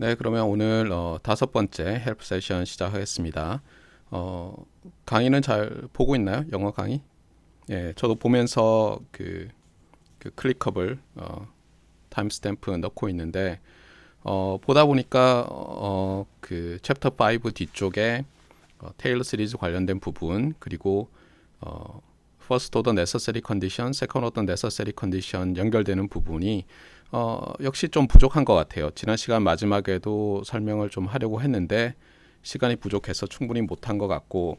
네, 그러면 오늘 다섯 번째 헬프 세션 시작하겠습니다. 강의는 잘 보고 있나요? 영어 강의? 예, 저도 보면서 그 클릭업을 타임스탬프 넣고 있는데 보다 보니까 그 챕터 5 뒤쪽에 테일러 시리즈 관련된 부분 그리고 first order necessary condition, second order necessary condition 연결되는 부분이 역시 좀 부족한 것 같아요. 지난 시간 마지막에도 설명을 좀 하려고 했는데 시간이 부족해서 충분히 못한 것 같고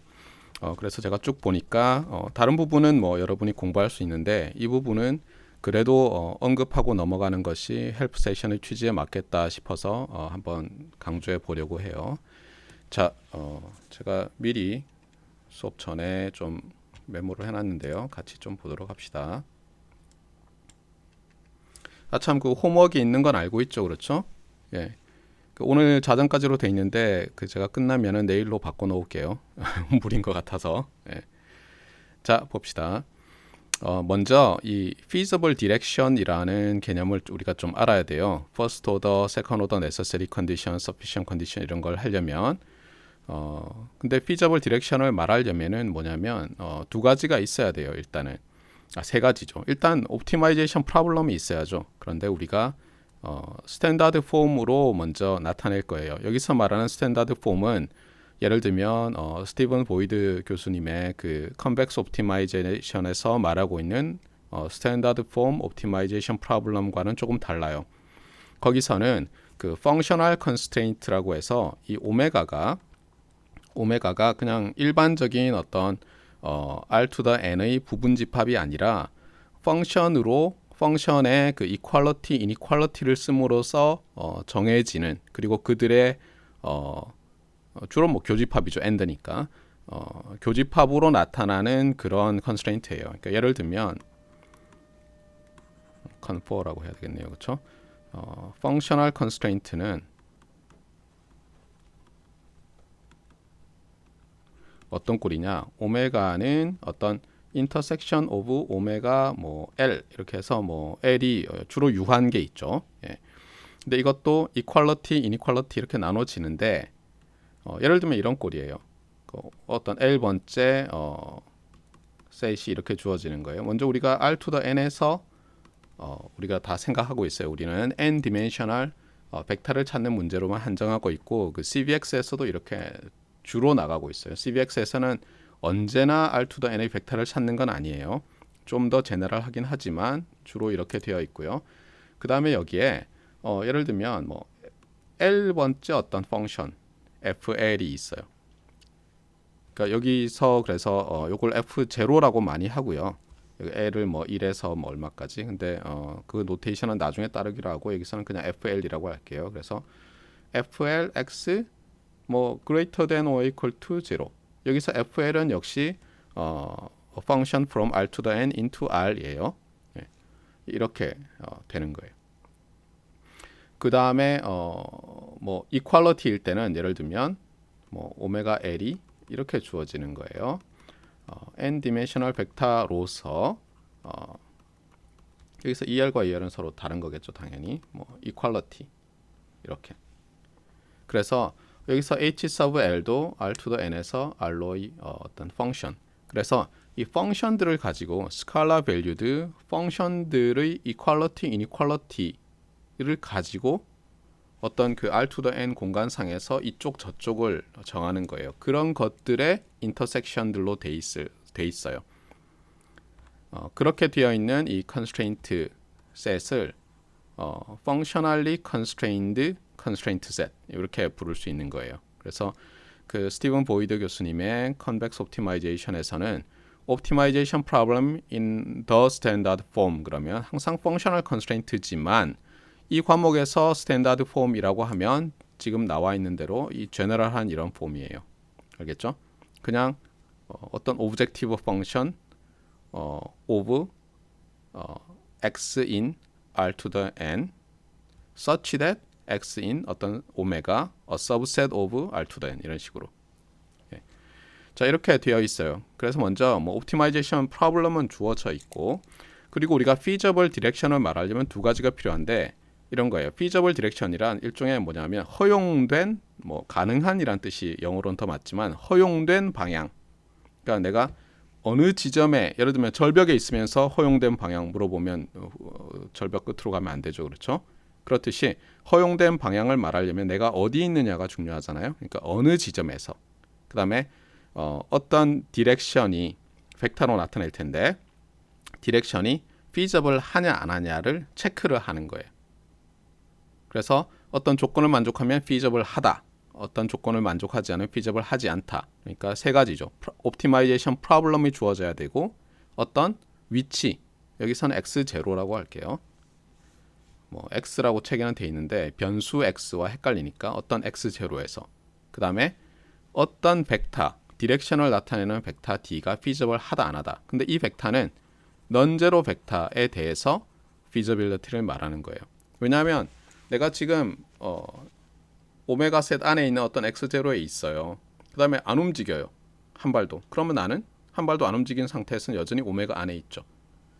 그래서 제가 쭉 보니까 다른 부분은 뭐 여러분이 공부할 수 있는데 이 부분은 그래도 언급하고 넘어가는 것이 헬프 세션의 취지에 맞겠다 싶어서 한번 강조해 보려고 해요. 자, 제가 미리 수업 전에 좀 메모를 해놨는데요. 같이 좀 보도록 합시다. 참 그 홈워크가 있는 건 알고 있죠, 그렇죠? 예. 오늘 자정까지로 돼 있는데 제가 끝나면은 내일로 바꿔 놓을게요. 무리인 것 같아서. 예. 자, 봅시다. 먼저 이 feasible direction이라는 개념을 우리가 좀 알아야 돼요. first order, second order necessary condition, sufficient condition 이런 걸 하려면 근데 feasible direction을 말하려면은 뭐냐면 두 가지가 있어야 돼요. 일단은 세 가지죠. 일단 옵티마이제이션 프로블럼이 있어야죠. 그런데 우리가 스탠다드 폼으로 먼저 나타낼 거예요. 여기서 말하는 스탠다드 폼은 예를 들면 스티븐 보이드 교수님의 그 컨벡스 옵티마이제이션에서 말하고 있는 스탠다드 폼 옵티마이제이션 프로블럼과는 조금 달라요. 거기서는 그 펑셔널 컨스트레인트라고 해서 이 오메가가 그냥 일반적인 어떤 R to the n의 부분 집합이 아니라 펑션의 그 이퀄리티, 이니퀄리티를 씀으로써 정해지는 그리고 그들의 주로 뭐 교집합이죠. end니까 교집합으로 나타나는 그런 컨스트레인트예요. 그러니까 예를 들면 confor라고 해야 되겠네요, 그렇죠? 펑셔널 컨스트레인트는 어떤 꼴이냐? 오메가는 어떤 intersection of 오메가 뭐 L 이렇게 해서 뭐 L이 주로 유한계 있죠. 예. 근데 이것도 equality, inequality 이렇게 나눠지는데 예를 들면 이런 꼴이에요. 어떤 L번째 셋이 이렇게 주어지는 거예요. 먼저 우리가 R to the n에서 우리가 다 생각하고 있어요. 우리는 n 디멘셔널 벡터를 찾는 문제로만 한정하고 있고 그 CVX에서도 이렇게 주로 나가고 있어요. CVX에서는 언제나 R to the n의 벡터를 찾는 건 아니에요. 좀 더 제너럴하긴 하지만 주로 이렇게 되어 있고요. 그 다음에 여기에 예를 들면 뭐 L번째 어떤 펑션 FL이 있어요. 그러니까 여기서 그래서 요걸 F0라고 많이 하고요. 여기 L을 뭐 1에서 뭐 얼마까지. 근데 그 노테이션은 나중에 따르기로 하고 여기서는 그냥 FL이라고 할게요. 그래서 FLX 뭐 greater than or equal to 0. 여기서 FL은 역시 a function from R to the n into R이에요. 예, 이렇게 되는 거예요. 그 다음에 뭐 equality일 때는 예를 들면 뭐 오메가 L이 이렇게 주어지는 거예요. n 디멘셔널 벡터로서 여기서 ER과 ER은 서로 다른 거겠죠, 당연히. 뭐 equality 이렇게. 그래서 여기서 H sub L도 R to the n에서 R로의 어떤 펑션. 그래서 이 펑션들을 가지고 스칼라 밸류드 펑션들의 equality, inequality를 가지고 어떤 그 R to the n 공간상에서 이쪽 저쪽을 정하는 거예요. 그런 것들의 인터섹션들로 돼 있어요. 그렇게 되어 있는 이 constraint set을 functionally constrained constraint set 이렇게 부를 수 있는 거예요. 그래서 그 스티븐 보이드 교수님의 convex optimization에서는 optimization problem in the standard form 그러면 항상 functional constraint지만 이 과목에서 스탠다드 폼이라고 하면 지금 나와 있는 대로 이 제너럴한 이런 폼이에요. 알겠죠? 그냥 어떤 오브젝티브 펑션 of x in R to the n such that x in 어떤 오메가 a subset of R to the n 이런 식으로. 예. 자, 이렇게 되어 있어요. 그래서 먼저 뭐 옵티마이제이션 프로블럼은 주어져 있고 그리고 우리가 feasible direction을 말하려면 두 가지가 필요한데 이런 거예요. feasible direction이란 일종의 뭐냐면 허용된 뭐 가능한이란 뜻이 영어로는 더 맞지만 허용된 방향. 그러니까 내가 어느 지점에 예를 들면 절벽에 있으면서 허용된 방향 물어보면 절벽 끝으로 가면 안 되죠. 그렇죠? 그렇듯이 허용된 방향을 말하려면 내가 어디 있느냐가 중요하잖아요. 그러니까 어느 지점에서. 그다음에 어떤 디렉션이 벡터로 나타낼 텐데 디렉션이 feasible 하냐 안 하냐를 체크를 하는 거예요. 그래서 어떤 조건을 만족하면 feasible 하다. 어떤 조건을 만족하지 않으면 feasible 하지 않다. 그러니까 세 가지죠. 옵티마이제이션 프로블럼이 주어져야 되고 어떤 위치, 여기서는 x0라고 할게요. 뭐 x라고 책에는 돼 있는데 변수 x와 헷갈리니까 어떤 x0에서 그 다음에 어떤 벡터, 디렉션을 나타내는 벡터 d가 feasible 하다 안 하다. 근데 이 벡터는 넌제로 벡터에 대해서 feasibility를 말하는 거예요. 왜냐하면 내가 지금 오메가 셋 안에 있는 어떤 x0에 있어요. 그 다음에 안 움직여요. 한 발도. 그러면 나는 한 발도 안 움직인 상태에서는 여전히 오메가 안에 있죠.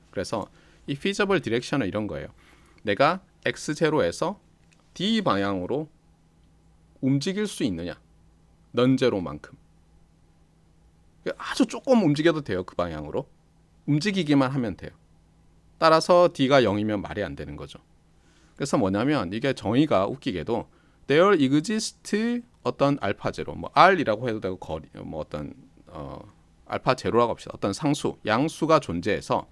그래서 이 feasible direction은 이런 거예요. 내가 x0에서 d 방향으로 움직일 수 있느냐. 넌제로만큼. 아주 조금 움직여도 돼요. 그 방향으로. 움직이기만 하면 돼요. 따라서 d가 0이면 말이 안 되는 거죠. 그래서 뭐냐면 이게 정의가 웃기게도 there exists 어떤 알파 제로, 뭐 r이라고 해도 되고 거리, 뭐 어떤 알파 제로라고 합시다. 어떤 상수, 양수가 존재해서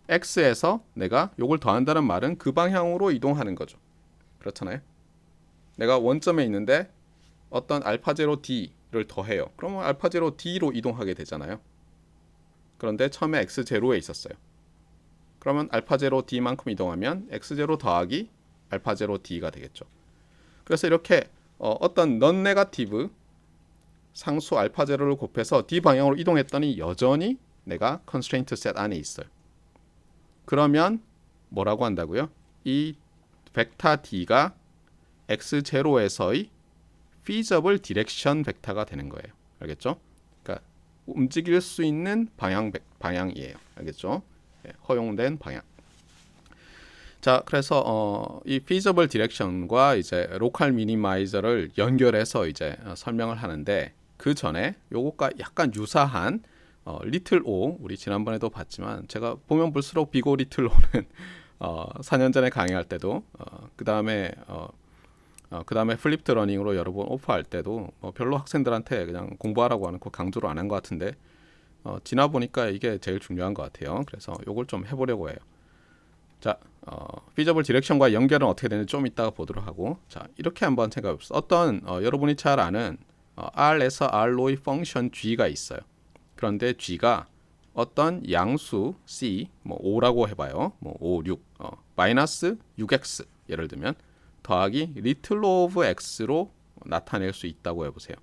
x에서 내가 요걸 더한다는 말은 그 방향으로 이동하는 거죠. 그렇잖아요. 내가 원점에 있는데 어떤 알파 제로 d를 더해요. 그러면 알파 제로 d로 이동하게 되잖아요. 그런데 처음에 x 제로에 있었어요. 그러면 알파 제로 d만큼 이동하면 x 제로 더하기 알파 제로 d가 되겠죠. 그래서 이렇게 어떤 넌 네거티브 상수 알파 제로를 곱해서 d 방향으로 이동했더니 여전히 내가 컨스트레인트 셋 안에 있어요. 그러면 뭐라고 한다고요? 이 벡터 d가 x0에서의 feasible direction 벡터가 되는 거예요. 알겠죠? 그러니까 움직일 수 있는 방향이에요. 알겠죠? 허용된 방향. 자, 그래서 이 feasible direction과 이제 local minimizer를 연결해서 이제 설명을 하는데 그 전에 요것과 약간 유사한 little o 우리 지난번에도 봤지만 제가 보면 볼수록 big O little o는 4년 전에 강의할 때도 그 다음에 플립드 러닝으로 여러 번 오프할 때도 별로 학생들한테 그냥 공부하라고 하는 거 강조를 안 한 것 같은데 지나 보니까 이게 제일 중요한 것 같아요. 그래서 요걸 좀 해보려고 해요. 자, feasible direction과 연결은 어떻게 되는지 좀 이따가 보도록 하고, 자 이렇게 한번 생각해봅시다. 어떤 여러분이 잘 아는 R에서 R로의 펑션 G가 있어요. 그런데 G가 어떤 양수 C, 뭐 5라고 해봐요. 뭐 5, 6, 마이너스 6x 예를 들면 더하기 little of x로 나타낼 수 있다고 해보세요.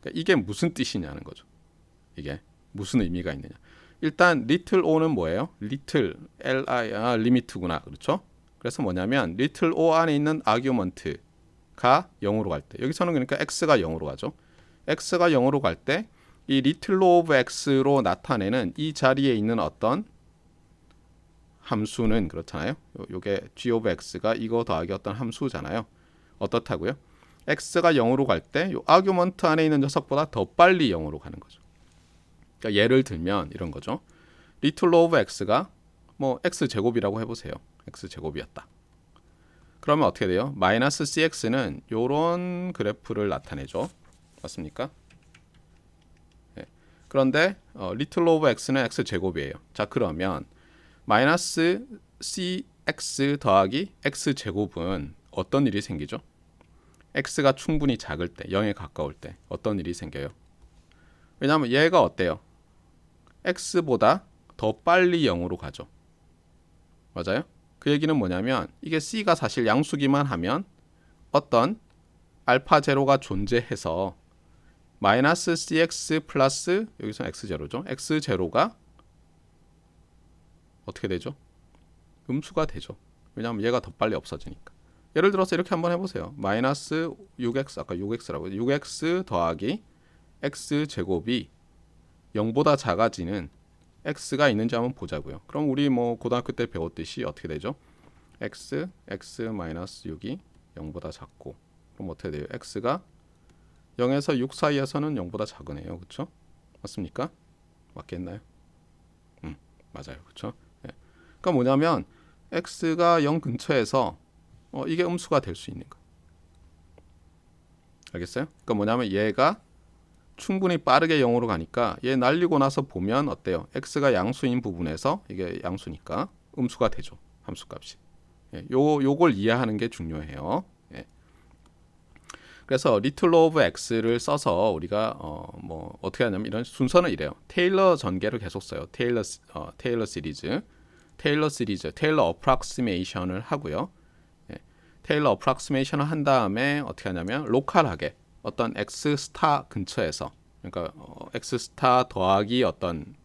그러니까 이게 무슨 뜻이냐는 거죠. 이게 무슨 의미가 있느냐. 일단 little o는 뭐예요? little 리미트구나. 그렇죠? 그래서 뭐냐면 little o 안에 있는 argument가 0으로 갈 때 여기서는 그러니까 x가 0으로 가죠. x가 0으로 갈 때 이 little of x로 나타내는 이 자리에 있는 어떤 함수는 그렇잖아요. 요게 g of x가 이거 더하기 어떤 함수잖아요. 어떻다고요? x가 0으로 갈 때 요 아규먼트 안에 있는 녀석보다 더 빨리 0으로 가는 거죠. 그러니까 예를 들면 이런 거죠. little of x가 뭐 x 제곱이라고 해보세요. x 제곱이었다. 그러면 어떻게 돼요? 마이너스 cx는 요런 그래프를 나타내죠. 맞습니까? 네. 그런데 little of x는 x 제곱이에요. 자 그러면 마이너스 cx 더하기 x 제곱은 어떤 일이 생기죠? x가 충분히 작을 때, 0에 가까울 때 어떤 일이 생겨요? 왜냐하면 얘가 어때요? x보다 더 빨리 0으로 가죠. 맞아요? 그 얘기는 뭐냐면 이게 c가 사실 양수기만 하면 어떤 알파 제로가 존재해서 마이너스 cx 플러스 여기서 x0죠. x0가 어떻게 되죠? 음수가 되죠. 왜냐하면 얘가 더 빨리 없어지니까. 예를 들어서 이렇게 한번 해보세요. 마이너스 6x 아까 6x라고 6x 더하기 x제곱이 0보다 작아지는 x가 있는지 한번 보자고요. 그럼 우리 뭐 고등학교 때 배웠듯이 어떻게 되죠? x-6이 0보다 작고 그럼 어떻게 돼요? x가 0에서 6 사이에서는 0보다 작으네요. 그렇죠? 맞습니까? 맞겠나요? 맞아요. 그렇죠? 예. 그러니까 뭐냐면 x가 0 근처에서 이게 음수가 될 수 있는 거. 알겠어요? 그러니까 뭐냐면 얘가 충분히 빠르게 0으로 가니까 얘 날리고 나서 보면 어때요? x가 양수인 부분에서 이게 양수니까 음수가 되죠. 함수값이. 예, 요걸 이해하는 게 중요해요. 예. 그래서 little of x를 써서 우리가 뭐 어떻게 하냐면 이런 순서는 이래요. 테일러 전개를 계속 써요. 테일러 시리즈, 테일러 어프락시메이션을 하고요. 예. 테일러 어프락시메이션을 한 다음에 어떻게 하냐면 로컬하게 어떤 x 스타 근처에서 그러니까 x 스타 더하기 어떤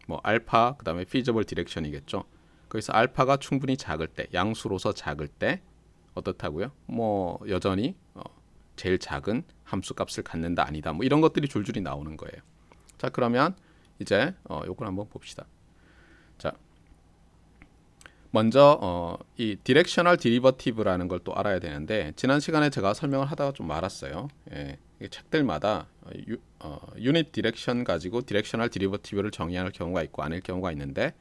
뭐 알파 그다음에 feasible direction이겠죠. 거기서 알파가 충분히 작을 때, 양수로서 작을 때 어떻다고요? 뭐 여전히 제일 작은 함수 값을 갖는다 아니다. 뭐 이런 것들이 줄줄이 나오는 거예요. 자, 그러면 이제 요걸 한번 봅시다. 자, 먼저 이 디렉셔널 디리버티브라는 걸 또 알아야 되는데 지난 시간에 제가 설명을 하다가 좀 말았어요. 예, 책들마다 유닛 디렉션 가지고 디렉셔널 디리버티브를 정의할 경우가 있고 아닐 경우가 있는데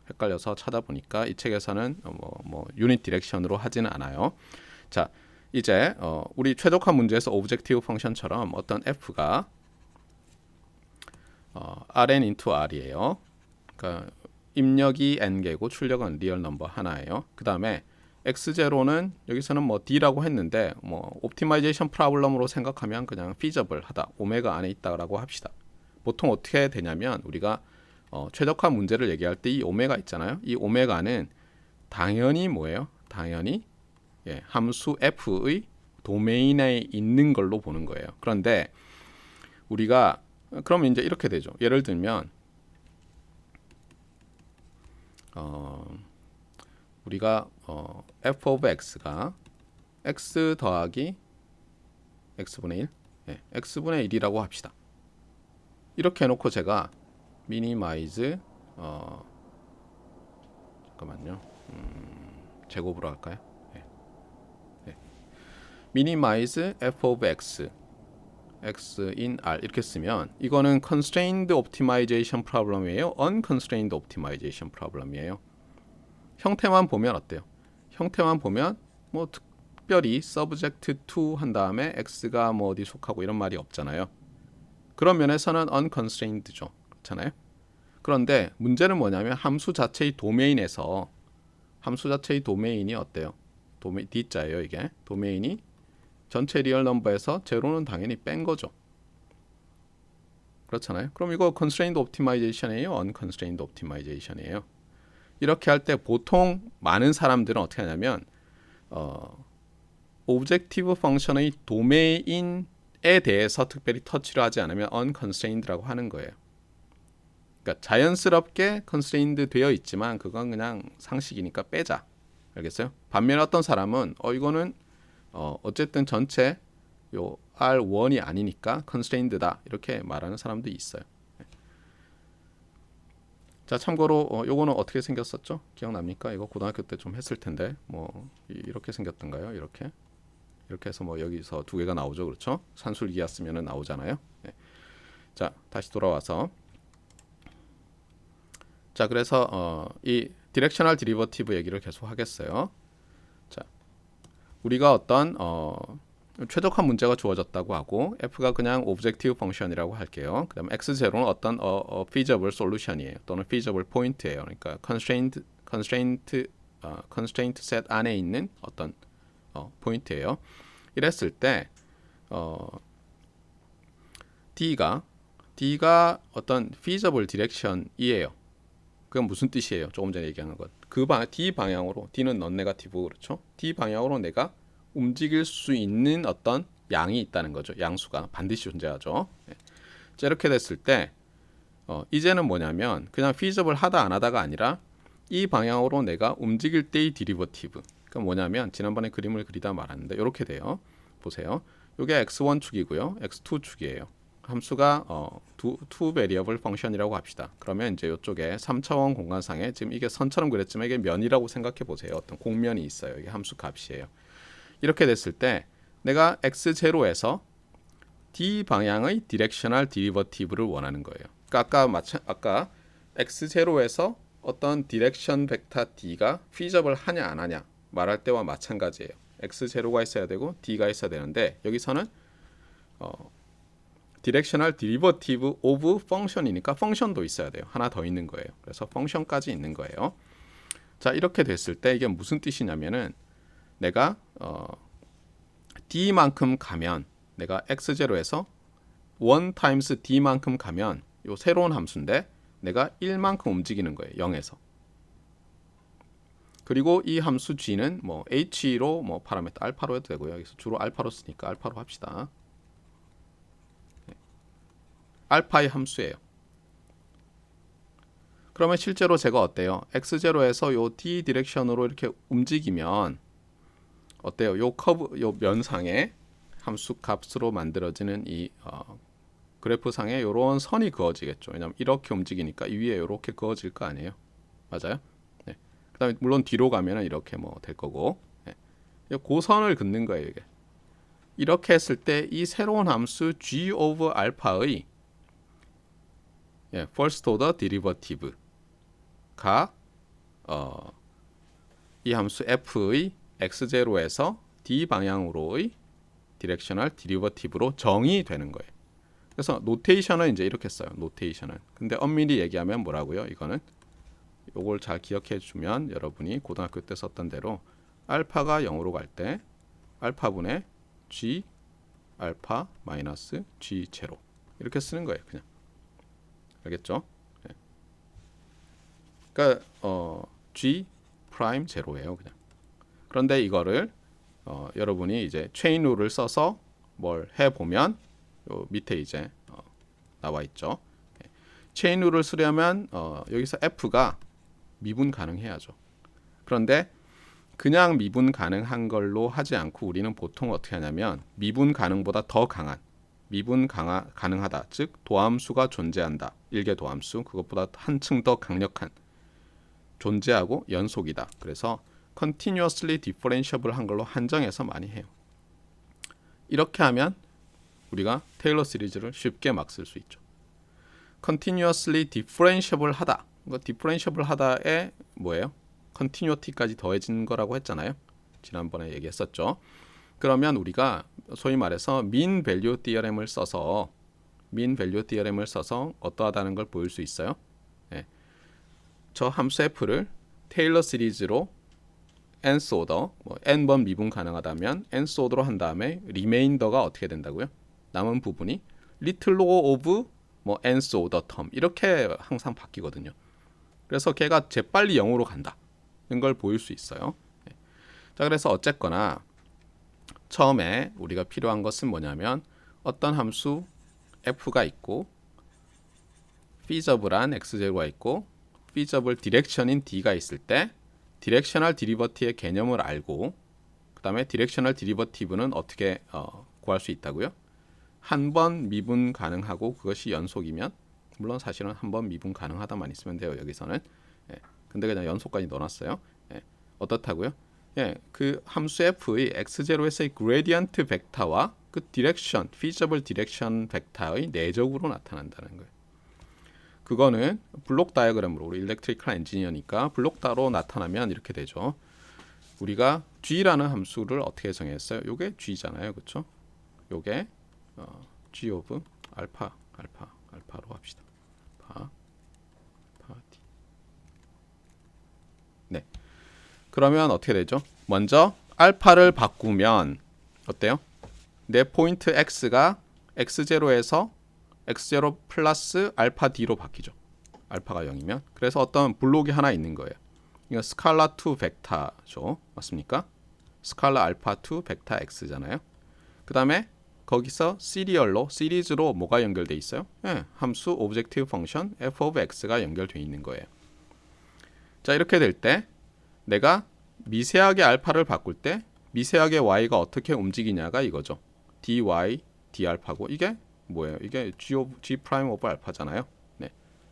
헷갈려서 찾아보니까 이 책에서는 뭐 유닛 디렉션으로 하지는 않아요. 자, 이제 우리 최적화 문제에서 오브젝티브 펑션처럼 어떤 f가 rn into r이에요. 그러니까 입력이 n개고 출력은 리얼 넘버 하나예요. 그 다음에 x0는 여기서는 뭐 d라고 했는데 뭐 옵티마이제이션 프로블럼으로 생각하면 그냥 feasible하다 오메가 안에 있다라고 합시다. 보통 어떻게 되냐면 우리가 최적화 문제를 얘기할 때 이 오메가 있잖아요. 이 오메가는 당연히 뭐예요? 당연히 함수 f의 도메인에 있는 걸로 보는 거예요. 그런데 우리가 그러면 이제 이렇게 되죠. 예를 들면 우리가 f of x가 x 더하기 x분의 1 x분의 1이라고 합시다. 이렇게 해놓고 제가 미니마이즈 잠깐만요. 제곱으로 할까요? 미니마이즈 f of x x in r 이렇게 쓰면 이거는 constrained optimization problem이에요? unconstrained optimization problem이에요? 형태만 보면 어때요? 형태만 보면 뭐 특별히 subject to 한 다음에 x가 뭐 어디 속하고 이런 말이 없잖아요. 그런 면에서는 unconstrained죠. 그렇잖아요. 그런데 문제는 뭐냐면 함수 자체의 도메인에서 함수 자체의 도메인이 어때요? D자예요 이게. 도메인이 전체 리얼 넘버에서 제로는 당연히 뺀 거죠. 그렇잖아요. 그럼 이거 constrained optimization이에요? unconstrained optimization이에요? 이렇게 할 때 보통 많은 사람들은 어떻게 하냐면 오브젝티브 펑션의 도메인에 대해서 특별히 터치를 하지 않으면 unconstrained라고 하는 거예요. 그러니까 자연스럽게 constrained 되어 있지만 그건 그냥 상식이니까 빼자. 알겠어요? 반면에 어떤 사람은 이거는 어쨌든 전체 요 R1이 아니니까 constrained다 이렇게 말하는 사람도 있어요. 자, 참고로 요거는 어떻게 생겼었죠? 기억납니까? 이거 고등학교 때 좀 했을 텐데 뭐 이렇게 생겼던가요? 이렇게 해서 뭐 여기서 두 개가 나오죠, 그렇죠? 산술기하 쓰면은 나오잖아요. 네. 자, 다시 돌아와서 자, 그래서 이 디렉셔널 디리버티브 얘기를 계속 하겠어요. 자, 우리가 어떤 최적화 문제가 주어졌다고 하고 f가 그냥 오브젝티브 펑션이라고 할게요. 그다음 x0는 어떤 feasible solution이에요. 또는 feasible point예요. 그러니까 constraint set 안에 있는 어떤 포인트예요. 이랬을 때 D가 어떤 feasible direction이에요. 그건 무슨 뜻이에요? 조금 전에 얘기한 것. D 방향으로 D는 non 네거티브 그렇죠? D 방향으로 내가 움직일 수 있는 어떤 양이 있다는 거죠. 양수가 반드시 존재하죠. 자, 이렇게 됐을 때 이제는 뭐냐면 그냥 feasible 하다 안 하다가 아니라 이 방향으로 내가 움직일 때의 디리버티브. 그러니까 뭐냐면 지난번에 그림을 그리다 말았는데 이렇게 돼요. 보세요. 이게 x1 축이고요. x2 축이에요. 함수가 two variable function이라고 합시다. 그러면 이제 이쪽에 3차원 공간상에 지금 이게 선처럼 그렸지만 이게 면이라고 생각해 보세요. 어떤 공면이 있어요. 이게 함수 값이에요. 이렇게 됐을 때 내가 x0에서 d 방향의 디렉셔널 디리버티브를 원하는 거예요. 그러니까 아까 x0에서 어떤 디렉션 벡터 d가 feasible 하냐 안 하냐 말할 때와 마찬가지예요. x0가 있어야 되고 d가 있어야 되는데 여기서는 디렉셔널 디리버티브 오브 펑션이니까 펑션도 있어야 돼요. 하나 더 있는 거예요. 그래서 펑션까지 있는 거예요. 자, 이렇게 됐을 때 이게 무슨 뜻이냐면은 내가 d만큼 가면 내가 x0에서 1 times d만큼 가면 요 새로운 함수인데 내가 1만큼 움직이는 거예요. 0에서. 그리고 이 함수 g는 뭐 h로 뭐 파라미터 알파로 해도 되고요. 여기서 주로 알파로 쓰니까 알파로 합시다. 알파의 함수예요. 그러면 실제로 제가 어때요? x0에서 요 d 디렉션으로 이렇게 움직이면 어때요? 요 커브, 요 면상에 함수 값으로 만들어지는 이 그래프상에 요런 선이 그어지겠죠. 왜냐면 이렇게 움직이니까 이 위에 요렇게 그어질 거 아니에요. 맞아요? 네. 그다음에 물론 뒤로 가면은 이렇게 뭐 될 거고. 네. 고선을 긋는 거예요, 이게. 이렇게 했을 때 이 새로운 함수 g of 알파의 first order derivative가 이 함수 f의 x0에서 d 방향으로의 디렉셔널 디리버티브로 정의되는 거예요. 그래서 노테이션은 이제 이렇게 써요. 노테이션은. 근데 엄밀히 얘기하면 뭐라고요? 이거는 요걸 잘 기억해 주면 여러분이 고등학교 때 썼던 대로 알파가 0으로 갈 때 알파분의 g 알파 마이너스 g 제로 이렇게 쓰는 거예요. 그냥. 알겠죠? 네. 그러니까 g 프라임 제로예요. 그냥. 그런데 이거를 여러분이 이제 체인 룰을 써서 뭘 해보면 요 밑에 이제 나와 있죠. 체인 룰을 쓰려면 여기서 f가 미분 가능해야죠. 그런데 그냥 미분 가능한 걸로 하지 않고 우리는 보통 어떻게 하냐면 미분 가능보다 더 강한 미분 가능하다. 즉 도함수가 존재한다. 일개 도함수 그것보다 한층 더 강력한 존재하고 연속이다. 그래서 continuously differentiable 한 걸로 한정해서 많이 해요. 이렇게 하면 우리가 테일러 시리즈를 쉽게 막 쓸 수 있죠. continuously differentiable 하다. 이거 differentiable 하다에 뭐예요? continuity까지 더해진 거라고 했잖아요. 지난번에 얘기했었죠. 그러면 우리가 소위 말해서 mean value theorem을 써서 어떠하다는 걸 보일 수 있어요. 네. 저 함수 f를 테일러 시리즈로 nth order, 뭐 n번 미분 가능하다면 nth order로 한 다음에 리메인더가 어떻게 된다고요? 남은 부분이 little log of 뭐 nth order term 이렇게 항상 바뀌거든요. 그래서 걔가 재빨리 0으로 간다는 걸 보일 수 있어요. 네. 자, 그래서 어쨌거나 처음에 우리가 필요한 것은 뭐냐면 어떤 함수 f가 있고 feasible한 x0가 있고 feasible 디렉션인 d가 있을 때 디렉셔널 디리버티브의 개념을 알고 그 다음에 디렉셔널 디리버티브는 어떻게 구할 수 있다고요? 한 번 미분 가능하고 그것이 연속이면 물론 사실은 한 번 미분 가능하다만 있으면 돼요. 여기서는. 근데 그냥 연속까지 넣어놨어요. 어떻다고요? 그 함수 f의 x0에서의 그레디언트 벡터와 그 디렉션, feasible 디렉션 벡터의 내적으로 나타난다는 거예요. 그거는 블록 다이어그램으로 우리 일렉트리컬 엔지니어니까 블록 따로 나타나면 이렇게 되죠. 우리가 g라는 함수를 어떻게 정했어요? 요게 g잖아요. 그렇죠? 요게 g of 알파로 합시다. 알파 D. 네. 그러면 어떻게 되죠? 먼저 알파를 바꾸면 어때요? 내 포인트 x가 x0에서 x0 플러스 알파 d로 바뀌죠. 알파가 0이면. 그래서 어떤 블록이 하나 있는 거예요. 이거 스칼라 2 벡터죠. 맞습니까? 스칼라 알파 2 벡터 x잖아요. 그 다음에 거기서 시리즈로 뭐가 연결돼 있어요? 함수 오브젝티브 펑션 f of x가 연결돼 있는 거예요. 자, 이렇게 될 때 내가 미세하게 알파를 바꿀 때 미세하게 y가 어떻게 움직이냐가 이거죠. dy, d알파고 이게 뭐예요? 이게 G 프라임 오브 알파잖아요. 네.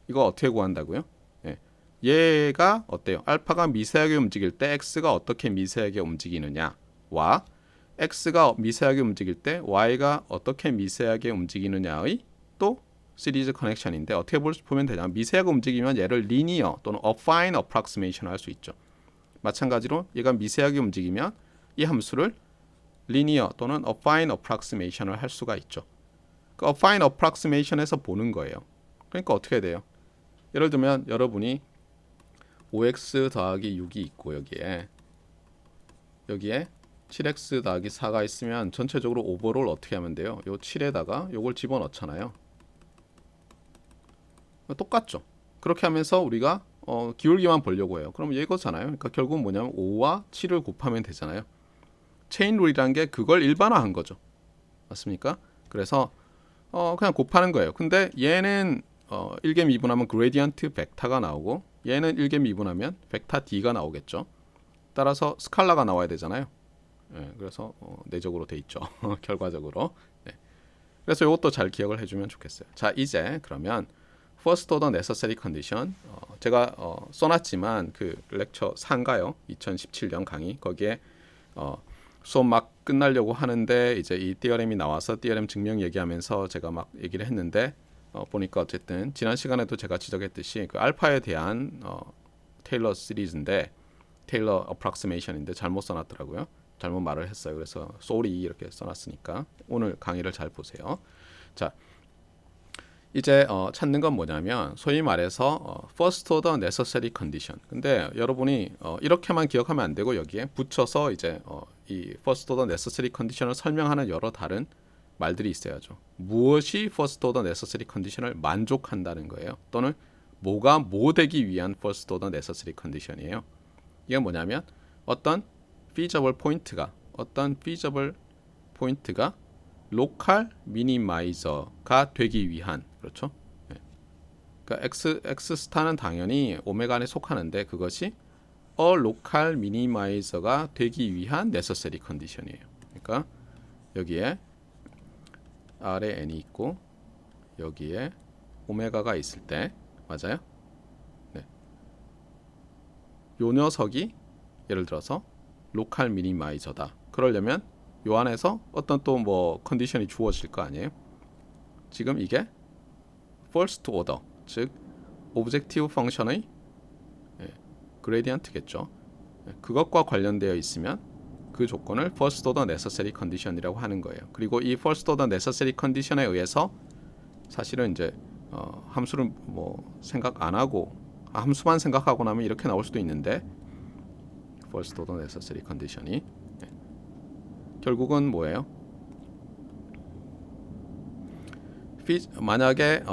이거 어떻게 구한다고요? 네. 얘가 어때요? 알파가 미세하게 움직일 때 x가 어떻게 미세하게 움직이느냐와 x가 미세하게 움직일 때 y가 어떻게 미세하게 움직이느냐의 또 시리즈 커넥션인데 어떻게 보면 되냐? 미세하게 움직이면 얘를 리니어 또는 affine approximation 할 수 있죠. 마찬가지로 얘가 미세하게 움직이면 이 함수를 리니어 또는 affine approximation을 할 수가 있죠. 그 affine approximation에서 보는 거예요. 그러니까 어떻게 돼요? 예를 들면 여러분이 5x 더하기 6이 있고 여기에 7x 더하기 4가 있으면 전체적으로 오버롤 어떻게 하면 돼요? 요 7에다가 요걸 집어넣잖아요. 똑같죠. 그렇게 하면서 우리가 기울기만 보려고 해요. 그럼 이거잖아요. 그러니까 결국은 뭐냐면 5와 7을 곱하면 되잖아요. 체인 룰이라는 게 그걸 일반화한 거죠. 맞습니까? 그래서 그냥 곱하는 거예요. 근데 얘는 1개 미분하면 그레디언트 벡터가 나오고 얘는 1개 미분하면 벡터 D가 나오겠죠. 따라서 스칼라가 나와야 되잖아요. 네, 그래서 내적으로 돼 있죠. 결과적으로. 네. 그래서 이것도 잘 기억을 해주면 좋겠어요. 자, 이제 그러면 First Order Necessary Condition 제가 써놨지만 그 렉처 4인가요? 2017년 강의 거기에 수업 막 끝나려고 하는데 이제 이 띠어렘이 나와서 띠어렘 증명 얘기하면서 제가 막 얘기를 했는데 보니까 어쨌든 지난 시간에도 제가 지적했듯이 그 알파에 대한 테일러 시리즈인데 테일러 어프락시메이션인데 잘못 써놨더라고요. 잘못 말을 했어요. 그래서 sorry 이렇게 써놨으니까 오늘 강의를 잘 보세요. 자, 이제 찾는 건 뭐냐면 소위 말해서 first order necessary condition. 근데 여러분이 이렇게만 기억하면 안 되고 여기에 붙여서 이제 이 first order necessary condition을 설명하는 여러 다른 말들이 있어야죠. 무엇이 first order necessary condition을 만족한다는 거예요. 또는 뭐가 뭐 되기 위한 first order necessary condition이에요. 이게 뭐냐면 어떤 feasible 포인트가 로컬 미니마이저가 되기 위한 그렇죠? 네. 그러니까 x 스타는 당연히 오메가 안에 속하는데 그것이 local minimizer가 되기 위한 necessary condition이에요. 그러니까 여기에 R에 n이 있고 여기에 오메가가 있을 때 맞아요? 네. 요 녀석이 예를 들어서 로컬 미니마이저다. 그러려면 요 안에서 어떤 또 뭐 컨디션이 주어질 거 아니에요? 지금 이게 first order, 즉 오브젝티브 펑션의 그레디언트겠죠. 그것과 관련되어 있으면 그 조건을 first order necessary condition이라고 하는 거예요. 그리고 이 first order necessary condition에 의해서 사실은 이제 함수를 뭐 생각 안 하고 함수만 생각하고 나면 이렇게 나올 수도 있는데 first order necessary condition이 결국은 뭐예요? 만약에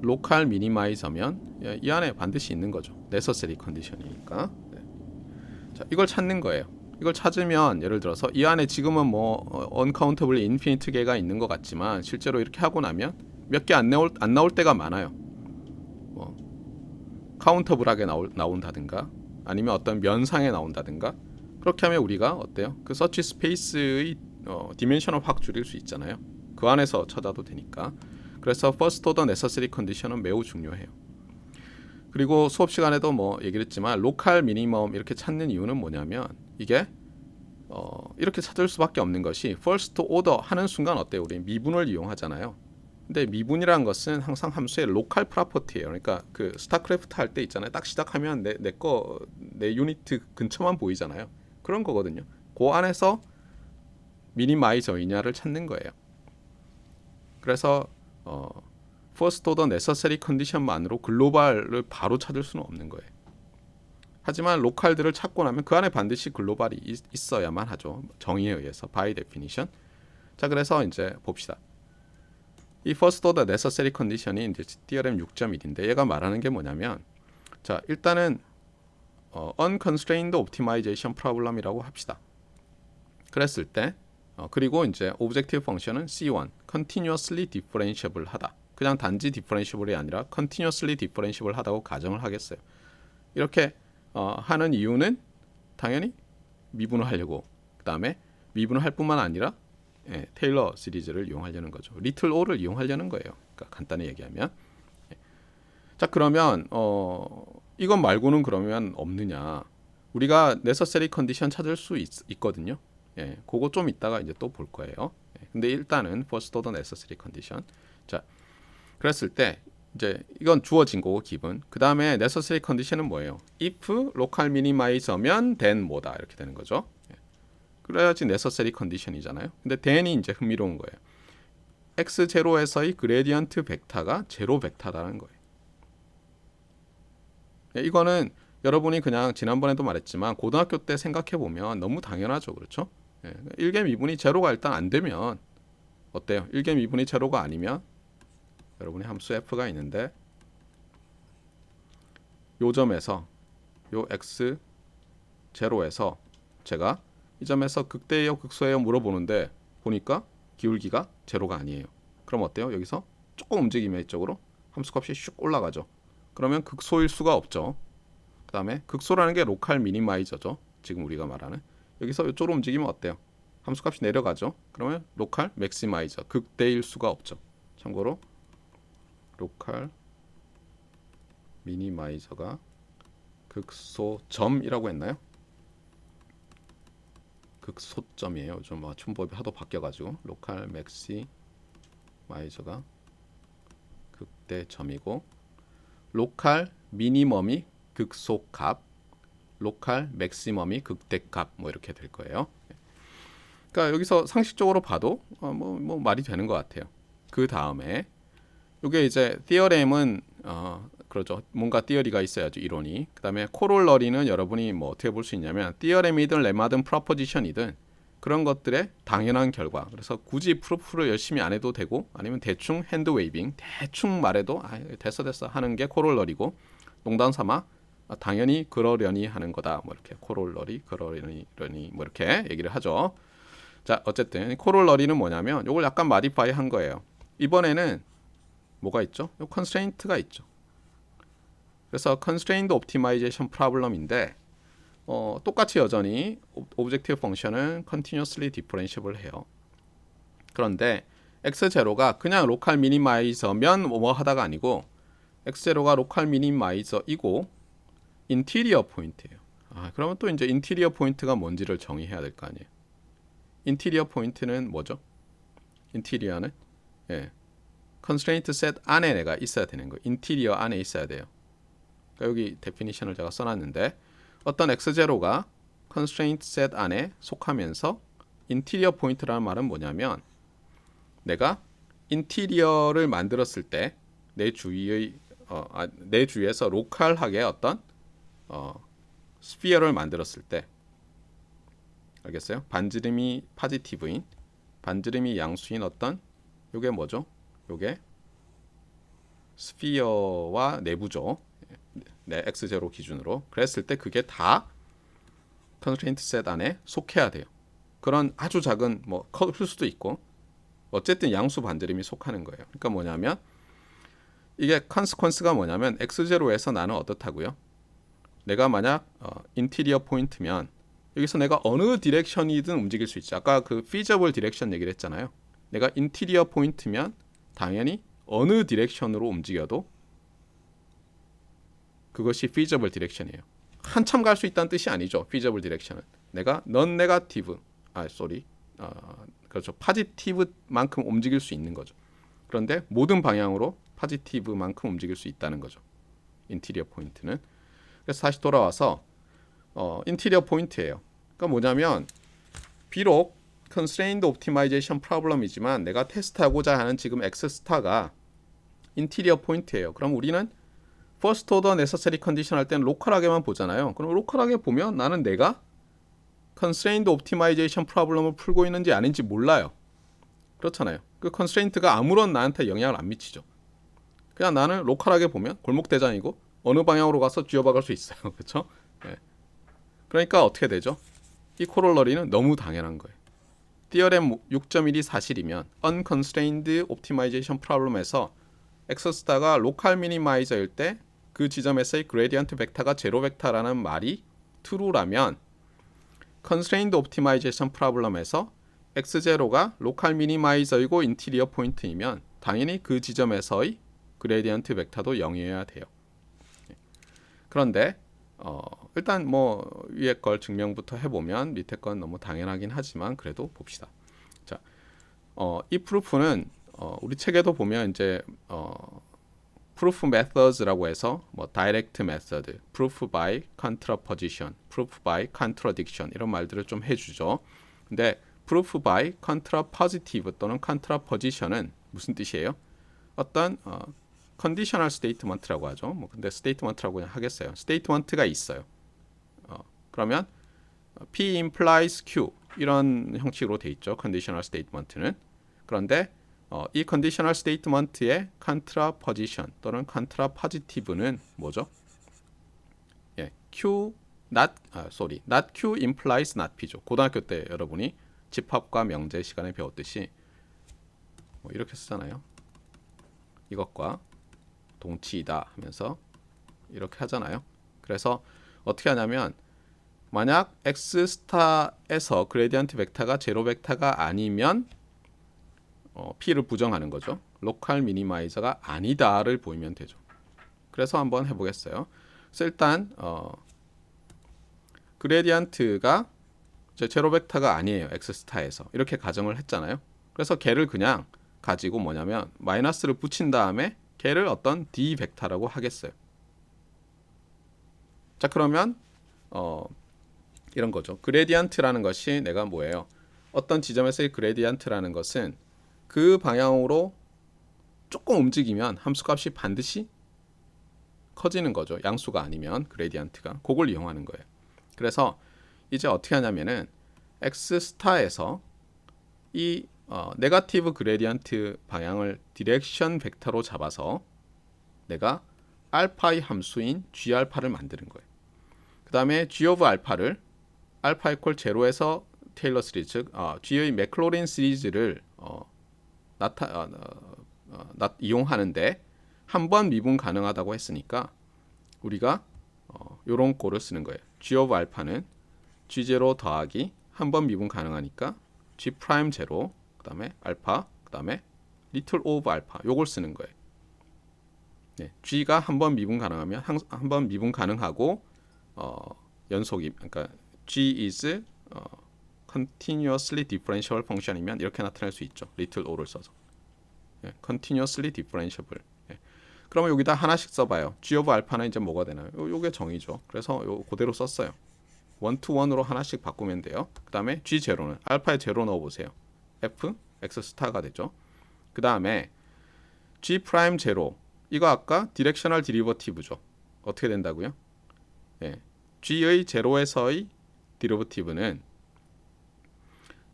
로컬 미니마이저면 이 안에 반드시 있는 거죠. necessary condition이니까. 네. 자, 이걸 찾는 거예요. 이걸 찾으면 예를 들어서 이 안에 지금은 뭐 uncountable infinite 개가 있는 것 같지만 실제로 이렇게 하고 나면 몇 개 안 나올 때가 많아요. 뭐 카운터블하게 나온다든가 아니면 어떤 면상에 나온다든가 그렇게 하면 우리가 어때요? 그 서치 스페이스의 디멘션을 확 줄일 수 있잖아요. 그 안에서 찾아도 되니까. 그래서 first order necessary condition은 매우 중요해요. 그리고 수업 시간에도 뭐 얘기를 했지만 로컬 미니멈 이렇게 찾는 이유는 뭐냐면 이게 이렇게 찾을 수밖에 없는 것이 first order 하는 순간 어때요? 우리 미분을 이용하잖아요. 근데 미분이라는 것은 항상 함수의 로컬 프로퍼티예요. 그러니까 그 스타크래프트 할 때 있잖아요. 딱 시작하면 내 유니트 근처만 보이잖아요. 그런 거거든요. 그 안에서 미니마이저이냐를 찾는 거예요. 그래서 first order necessary condition만으로 글로벌을 바로 찾을 수는 없는 거예요. 하지만 로컬들을 찾고 나면 그 안에 반드시 글로벌이 있어야만 하죠. 정의에 의해서 by definition. 자, 그래서 이제 봅시다. 이 first order necessary condition이 이제 theorem 6.1인데 얘가 말하는 게 뭐냐면 자, 일단은 unconstrained optimization problem이라고 합시다. 그랬을 때 그리고 이제 objective function은 C1 continuously differentiable 하다. 그냥 단지 differentiable이 아니라 continuously differentiable 하다고 가정을 하겠어요. 이렇게 하는 이유는 당연히 미분을 하려고 그 다음에 미분을 할 뿐만 아니라 예, 테일러 시리즈를 이용하려는 거죠. 리틀 o를 이용하려는 거예요. 그러니까 간단히 얘기하면. 자, 그러면 이것 말고는 그러면 없느냐? 우리가 necessary condition 찾을 수 있거든요. 예, 그거 좀 이따가 이제 또 볼 거예요. 예, 근데 일단은 first order necessary condition. 자, 그랬을 때 이제 이건 주어진 거고 기본. 그 다음에 necessary condition은 뭐예요? if local minimizer면 then 뭐다 이렇게 되는 거죠. 예, 그래야지 necessary condition이잖아요. 근데 then이 이제 흥미로운 거예요. x0에서의 그레디언트 벡터가 제로 벡터라는 거예요. 예, 이거는 여러분이 그냥 지난번에도 말했지만 고등학교 때 생각해 보면 너무 당연하죠, 그렇죠? 예, 1개 미분이 제로가 일단 안 되면 어때요? 1개 미분이 제로가 아니면 여러분이 함수 f가 있는데 요 점에서 요 x 제로에서 제가 이 점에서 극대예요, 극소예요 물어보는데 보니까 기울기가 제로가 아니에요. 그럼 어때요? 여기서 조금 움직이면 이쪽으로 함수값이 슉 올라가죠. 그러면 극소일 수가 없죠. 그 다음에 극소라는 게 로컬 미니마이저죠. 지금 우리가 말하는. 여기서 이쪽으로 움직이면 어때요? 함수값이 내려가죠. 그러면 로컬 맥시마이저, 극대일 수가 없죠. 참고로 로컬 미니마이저가 극소점이라고 했나요? 극소점이에요. 요즘 맞춤법이 하도 바뀌어가지고 로컬 맥시마이저가 극대점이고 로컬 미니멈이 극소값, 로컬 맥시멈이 극대값 뭐 이렇게 될 거예요. 그러니까 여기서 상식적으로 봐도 뭐 말이 되는 것 같아요. 그 다음에 이게 이제 theorem은 그러죠. 뭔가 theory가 있어야죠. 이론이. 그 다음에 corollary는 여러분이 뭐 어떻게 볼 수 있냐면 theorem이든 lem마든 proposition이든 그런 것들의 당연한 결과. 그래서 굳이 프루프를 열심히 안 해도 되고 아니면 대충 핸드 웨이빙 대충 말해도 됐어 하는 게 corollary고 농담 삼아 당연히 그러려니 하는 거다. 뭐 이렇게 corollary 그러려니 뭐 이렇게 얘기를 하죠. 자, 어쨌든 corollary는 뭐냐면 이걸 약간 modify 한 거예요. 이번에는 뭐가 있죠? 요 constraint가 있죠. 그래서 constrained optimization problem인데 똑같이 여전히 objective function은 continuously differentiable 해요. 그런데 x0가 그냥 local minimizer면 뭐 하다가 아니고 x0가 local minimizer이고 interior 포인트예요. 그러면 또 이제 interior 포인트가 뭔지를 정의해야 될 거 아니에요. interior 포인트는 뭐죠? interior는 constraint set 안에 내가 있어야 되는 거예요. interior 안에 있어야 돼요. 그러니까 여기 definition을 제가 써놨는데 어떤 x0가 constraint set 안에 속하면서 interior 포인트라는 말은 뭐냐면 내가 인테리어를 만들었을 때 내 주위에서 로컬하게 어떤 스피어를 만들었을 때 알겠어요? 반지름이 포지티브인 반지름이 양수인 어떤 요게 뭐죠? 요게 스피어와 내부죠. 네, x0 기준으로. 그랬을 때 그게 다 컨스트레인트 셋 안에 속해야 돼요. 그런 아주 작은 뭐 클 수도 있고 어쨌든 양수 반지름이 속하는 거예요. 그러니까 뭐냐면 이게 컨스퀀스가 뭐냐면 x0에서 나는 어떻다고요? 내가 만약 인테리어 포인트면 여기서 내가 어느 디렉션이든 움직일 수 있죠. 아까 그 feasible 디렉션 얘기를 했잖아요. 내가 인테리어 포인트면 당연히 어느 디렉션으로 움직여도 그것이 feasible 디렉션이에요. 한참 갈 수 있다는 뜻이 아니죠. feasible 디렉션은 내가 non-negative, 그렇죠. positive만큼 움직일 수 있는 거죠. 그런데 모든 방향으로 positive만큼 움직일 수 있다는 거죠. 인테리어 포인트는. 그래서 다시 돌아와서 인테리어 포인트예요. 그러니까 뭐냐면 비록 constrained optimization problem이지만 내가 테스트하고자 하는 지금 X스타가 인테리어 포인트예요. 그럼 우리는 first order necessary condition 할 때는 로컬하게만 보잖아요. 그럼 로컬하게 보면 나는 내가 constrained optimization problem을 풀고 있는지 아닌지 몰라요. 그렇잖아요. 그 constraint가 아무런 나한테 영향을 안 미치죠. 그냥 나는 로컬하게 보면 골목대장이고 어느 방향으로 가서 쥐어박을 수 있어요. 그렇죠? 네. 그러니까 어떻게 되죠? 이 코롤러리는 너무 당연한 거예요. Theorem 6.1이 사실이면 unconstrained optimization problem에서 X스타가 로컬 미니마이저일 때 그 지점에서의 그레디언트 벡터가 제로 벡터라는 말이 true라면 constrained optimization problem에서 x0가 로컬 미니마이저이고 인티리어 포인트이면 당연히 그 지점에서의 그레디언트 벡터도 0이어야 돼요. 그런데 일단 뭐 위에 걸 증명부터 해보면 밑에 건 너무 당연하긴 하지만 그래도 봅시다. 자, 이 프루프는 우리 책에도 보면 이제 proof methods라고 해서 뭐 direct method, proof by contraposition, proof by contradiction 이런 말들을 좀 해주죠. 근데 proof by contrapositive 또는 contraposition은 무슨 뜻이에요? 어떤 conditional statement라고 하죠. 뭐 근데 statement라고 그냥 하겠어요. statement가 있어요. 그러면 P implies Q 이런 형식으로 돼 있죠. conditional statement는. 그런데 이 conditional statement의 contraposition 또는 contrapositive는 뭐죠? 예, Q not Q implies not P죠. 고등학교 때 여러분이 집합과 명제 시간에 배웠듯이 뭐 이렇게 쓰잖아요. 이것과 동치이다 하면서 이렇게 하잖아요. 그래서 어떻게 하냐면 만약 x 스타에서 그레디언트 벡터가 제로 벡터가 아니면 P를 부정하는 거죠. 로컬 미니마이저가 아니다를 보이면 되죠. 그래서 한번 해보겠어요. 그래서 일단 그레디언트가 제로 벡터가 아니에요. x 스타에서 이렇게 가정을 했잖아요. 그래서 걔를 그냥 가지고 뭐냐면 마이너스를 붙인 다음에 걔를 어떤 d 벡터라고 하겠어요. 자 그러면 이런 거죠. 그레디언트라는 것이 내가 뭐예요? 어떤 지점에서의 그레디언트라는 것은 그 방향으로 조금 움직이면 함수값이 반드시 커지는 거죠. 양수가 아니면 그레디언트가 그걸 이용하는 거예요. 그래서 이제 어떻게 하냐면은 x 스타에서 이 네거티브 그레디언트 방향을 디렉션 벡터로 잡아서 내가 알파의 함수인 g 알파를 만드는 거예요. 그 다음에 g 오브 알파를 알파 이퀄 제로에서 테일러 시리즈 즉 g의 맥클로린 시리즈를 이용하는데 한 번 미분 가능하다고 했으니까 우리가 요런 꼴을 쓰는 거예요. g 오브 알파는 g0 더하기 한 번 미분 가능하니까 g 프라임 제로 그 다음에 알파 그 다음에 리틀 오브 알파 요걸 쓰는 거예요. 네, g가 한 번 미분 가능하면 한 번 미분 가능하고 연속이 그러니까 g is continuously differentiable function이면 이렇게 나타낼 수 있죠. little o를 써서 예, continuously differentiable. 예. 그러면 여기다 하나씩 써봐요. g of 알파는 이제 뭐가 되나요? 요게 정의죠. 그래서 요 그대로 썼어요. 1 to 1으로 하나씩 바꾸면 돼요. 그 다음에 g0는 알파에 제로 넣어보세요. f x 스타가 되죠. 그 다음에 g 프라임 제로 이거 아까 디렉셔널 디리버티브죠. 어떻게 된다고요? 예. g의 제로에서의 디리버티브는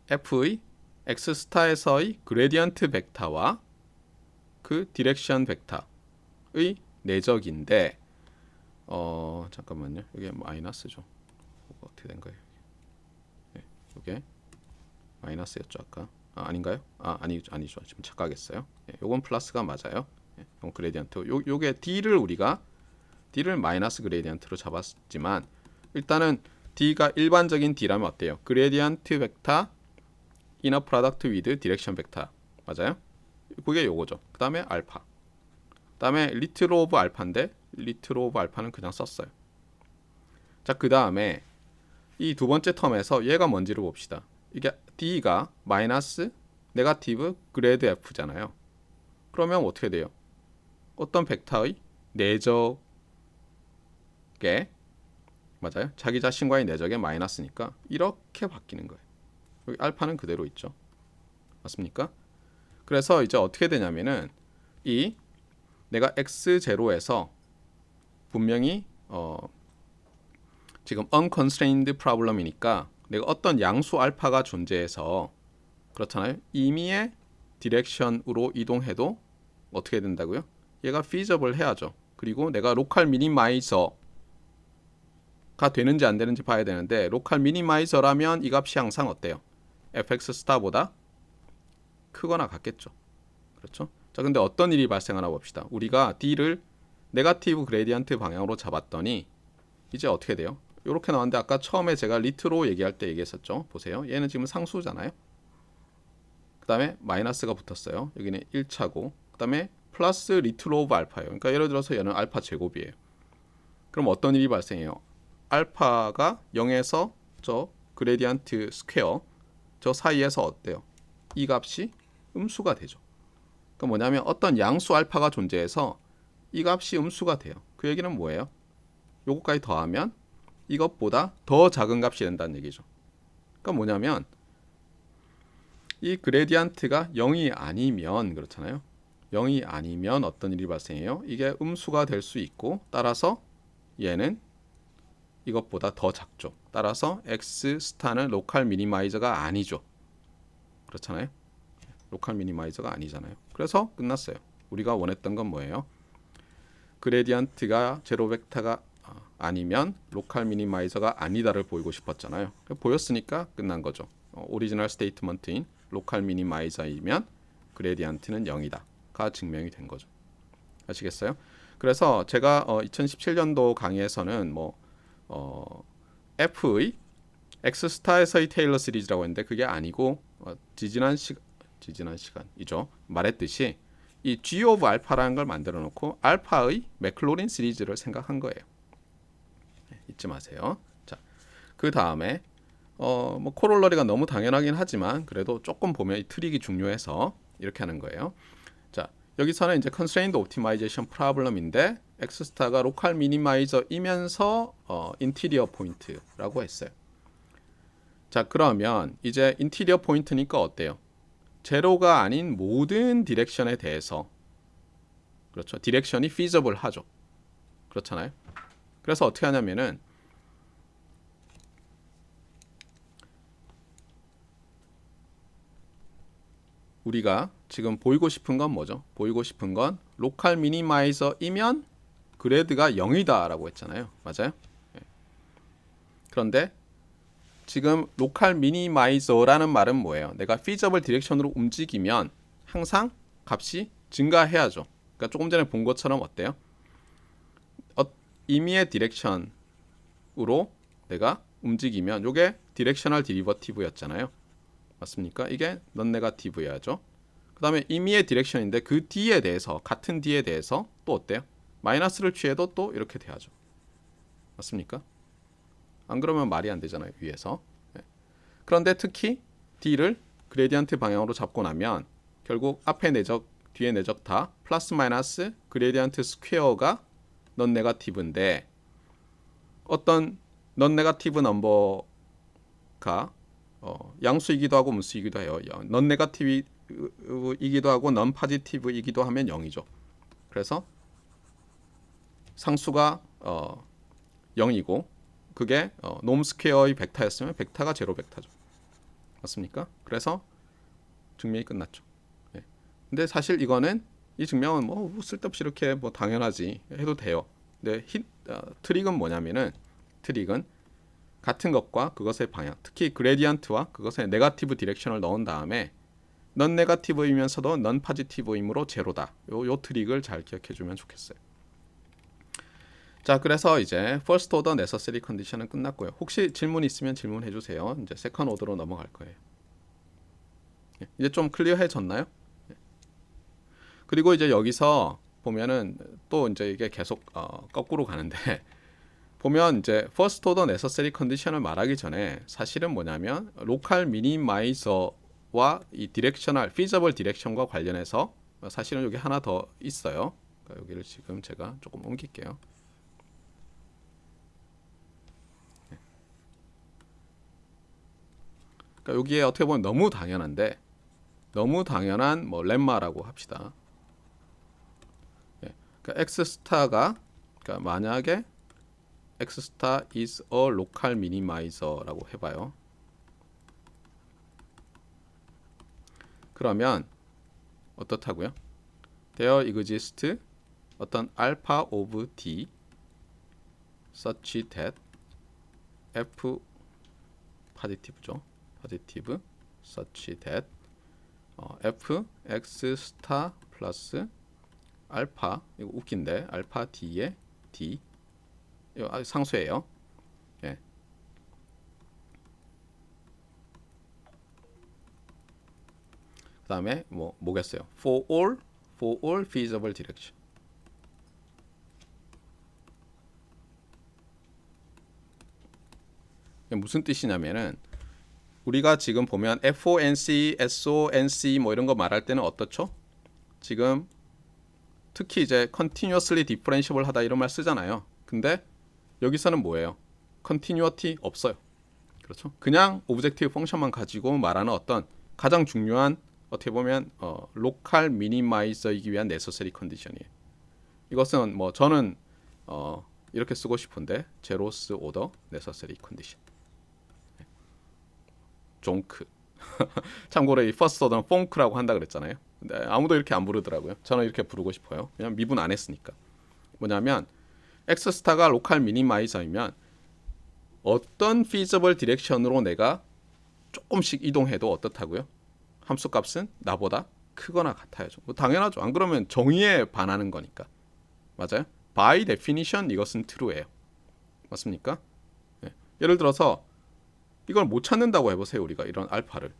f의 x 스타에서의 그레디언트 벡터와 그 디렉션 벡터의 내적인데 잠깐만요. 이게 마이너스죠. 어떻게 된 거예요? 네, 이게 마이너스였죠 아까. 아닌가요? 아니죠. 지금 착각했어요. 네, 요건 플러스가 맞아요. 네, 이건 그레디언트. 요게 d를 우리가 d를 마이너스 그레디언트로 잡았지만 일단은 d가 일반적인 d라면 어때요? 그레디언트 벡터 이너 프로덕트 위드 디렉션 벡터 맞아요? 그게 요거죠. 그 다음에 알파. 그 다음에 리틀 오브 알파인데 리틀 오브 알파는 그냥 썼어요. 자, 그 다음에 이 두 번째 텀에서 얘가 뭔지를 봅시다. 이게 d가 마이너스 네거티브 그레드 f잖아요. 그러면 어떻게 돼요? 어떤 벡터의 내적에 맞아요? 자기 자신과의 내적에 마이너스니까 이렇게 바뀌는 거예요. 여기 알파는 그대로 있죠. 맞습니까? 그래서 이제 어떻게 되냐면은 이 내가 x0에서 분명히 지금 unconstrained problem이니까 내가 어떤 양수 알파가 존재해서 그렇잖아요. 임의의 디렉션으로 이동해도 어떻게 된다고요? 얘가 feasible 해야죠. 그리고 내가 로컬 미니마이저가 되는지 안 되는지 봐야 되는데 로컬 미니마이저라면 이 값이 항상 어때요? fx 스타보다 크거나 같겠죠. 그렇죠? 자, 근데 어떤 일이 발생하나 봅시다. 우리가 d를 네거티브 그레디언트 방향으로 잡았더니 이제 어떻게 돼요? 이렇게 나왔는데 아까 처음에 제가 리트로 얘기할 때 얘기했었죠. 보세요. 얘는 지금 상수잖아요. 그 다음에 마이너스가 붙었어요. 여기는 1차고 그 다음에 플러스 리틀 오브 알파예요. 그러니까 예를 들어서 얘는 알파 제곱이에요. 그럼 어떤 일이 발생해요? 알파가 0에서 저 그레디언트 스퀘어 저 사이에서 어때요? 이 값이 음수가 되죠. 그러니까 뭐냐면 어떤 양수 알파가 존재해서 이 값이 음수가 돼요. 그 얘기는 뭐예요? 요것까지 더하면 이것보다 더 작은 값이 된다는 얘기죠. 그러니까 뭐냐면 이 그레디언트가 0이 아니면 그렇잖아요. 0이 아니면 어떤 일이 발생해요? 이게 음수가 될 수 있고 따라서 얘는 이것보다 더 작죠. 따라서 x 스타는 로컬 미니마이저가 아니죠. 그렇잖아요. 로컬 미니마이저가 아니잖아요. 그래서 끝났어요. 우리가 원했던 건 뭐예요? 그레디언트가 제로 벡터가 아니면 로컬 미니마이저가 아니다를 보이고 싶었잖아요. 보였으니까 끝난 거죠. 오리지널 스테이트먼트인 로컬 미니마이저이면 그레디언트는 0이다가 증명이 된 거죠. 아시겠어요? 그래서 제가 2017년도 강의에서는 F의 X 스타에서의 테일러 시리즈라고 했는데 그게 아니고 지지난 시간이죠. 말했듯이 이 G 오브 알파라는 걸 만들어 놓고 알파의 맥클로린 시리즈를 생각한 거예요. 잊지 마세요. 자, 그 다음에 코롤러리가 너무 당연하긴 하지만 그래도 조금 보면 이 트릭이 중요해서 이렇게 하는 거예요. 자, 여기서는 이제 constrained optimization problem인데 X 스타가 로컬 미니마이저이면서 인티리어 포인트라고 했어요. 자, 그러면 이제 인티리어 포인트니까 어때요? 제로가 아닌 모든 디렉션에 대해서 그렇죠. 디렉션이 feasible 하죠. 그렇잖아요. 그래서 어떻게 하냐면은 우리가 지금 보이고 싶은 건 뭐죠? 보이고 싶은 건 로컬 미니마이저이면 그레드가 0이다라고 했잖아요. 맞아요? 네. 그런데 지금 로컬 미니마이저라는 말은 뭐예요? 내가 feasible 디렉션으로 움직이면 항상 값이 증가해야죠. 그러니까 조금 전에 본 것처럼 어때요? 임의의 디렉션으로 내가 움직이면 이게 디렉셔널 디리버티브였잖아요. 맞습니까? 이게 넌 네거티브여야죠. 그 다음에 임의의 디렉션인데 그 D에 대해서 같은 D에 대해서 또 어때요? 마이너스를 취해도 또 이렇게 돼야죠. 맞습니까? 안 그러면 말이 안 되잖아요. 위에서. 네. 그런데 특히 D를 그레디언트 방향으로 잡고 나면 결국 앞에 내적 뒤에 내적 다 플러스 마이너스 그레디언트 스퀘어가 넌 네거티브인데 어떤 넌 네거티브 넘버가 양수이기도 하고 음수이기도 해요. 넌 네거티브이기도 하고 넌 포지티브이기도 하면 0이죠. 그래서 상수가 0이고 그게 놈 스퀘어의 벡터였으면 벡터가 제로 벡터죠. 맞습니까? 그래서 증명이 끝났죠. 예. 근데 사실 이거는 이 증명은 쓸데없이 이렇게 당연하지 해도 돼요. 근데 트릭은 뭐냐면은 트릭은 같은 것과 그것의 방향, 특히 그레디언트와 그것의 네거티브 디렉션을 넣은 다음에 넌 네거티브이면서도 넌 포지티브이므로 제로다. 요 트릭을 잘 기억해 주면 좋겠어요. 자, 그래서 이제 first order necessary condition은 끝났고요. 혹시 질문 있으면 질문해 주세요. 이제 second order로 넘어갈 거예요. 이제 좀 클리어해졌나요? 그리고 이제 여기서 보면은 또 이제 이게 계속 거꾸로 가는데 보면 이제 first order necessary condition을 말하기 전에 사실은 뭐냐면 로컬 미니마이저와 이 디렉셔널 feasible 디렉션과 관련해서 사실은 여기 하나 더 있어요. 그러니까 여기를 지금 제가 조금 옮길게요. 그러니까 여기에 어떻게 보면 너무 당연한데 너무 당연한 렘마라고 합시다. 그러니까 X 스타가 그러니까 만약에 X 스타 is a local minimizer라고 해봐요. 그러면 어떻다고요? There exists 어떤 alpha of D such that F positive죠. positive such that F X 스타 플러스 알파 이거 웃긴데 알파 D에 D 이거 상수예요. 예. 그다음에 뭐겠어요? for all feasible direction. 이게 무슨 뜻이냐면은 우리가 지금 보면 FONC, SONC 뭐 이런 거 말할 때는 어떻죠? 지금 특히 이제 continuously differentiable 하다 이런 말 쓰잖아요. 근데 여기서는 뭐예요? continuity 없어요. 그렇죠? 그냥 오브젝티브 펑션만 가지고 말하는 어떤 가장 중요한 어떻게 보면 로컬 미니마이저이기 위한 네서서리 컨디션이에요. 이것은 뭐 저는 이렇게 쓰고 싶은데 제로스 오더 네서서리 컨디션. 종크. 참고로 이 퍼스트 오더는 퐁크라고 한다 그랬잖아요. 근데 아무도 이렇게 안 부르더라고요. 저는 이렇게 부르고 싶어요. 그냥 미분 안 했으니까. 뭐냐면 X 스타가 로컬 미니마이저이면 어떤 feasible 디렉션으로 내가 조금씩 이동해도 어떻다고요? 함수 값은 나보다 크거나 같아야죠. 뭐 당연하죠. 안 그러면 정의에 반하는 거니까. 맞아요? By definition 이것은 true예요. 맞습니까? 예. 예를 들어서 이걸 못 찾는다고 해보세요. 우리가 이런 알파를.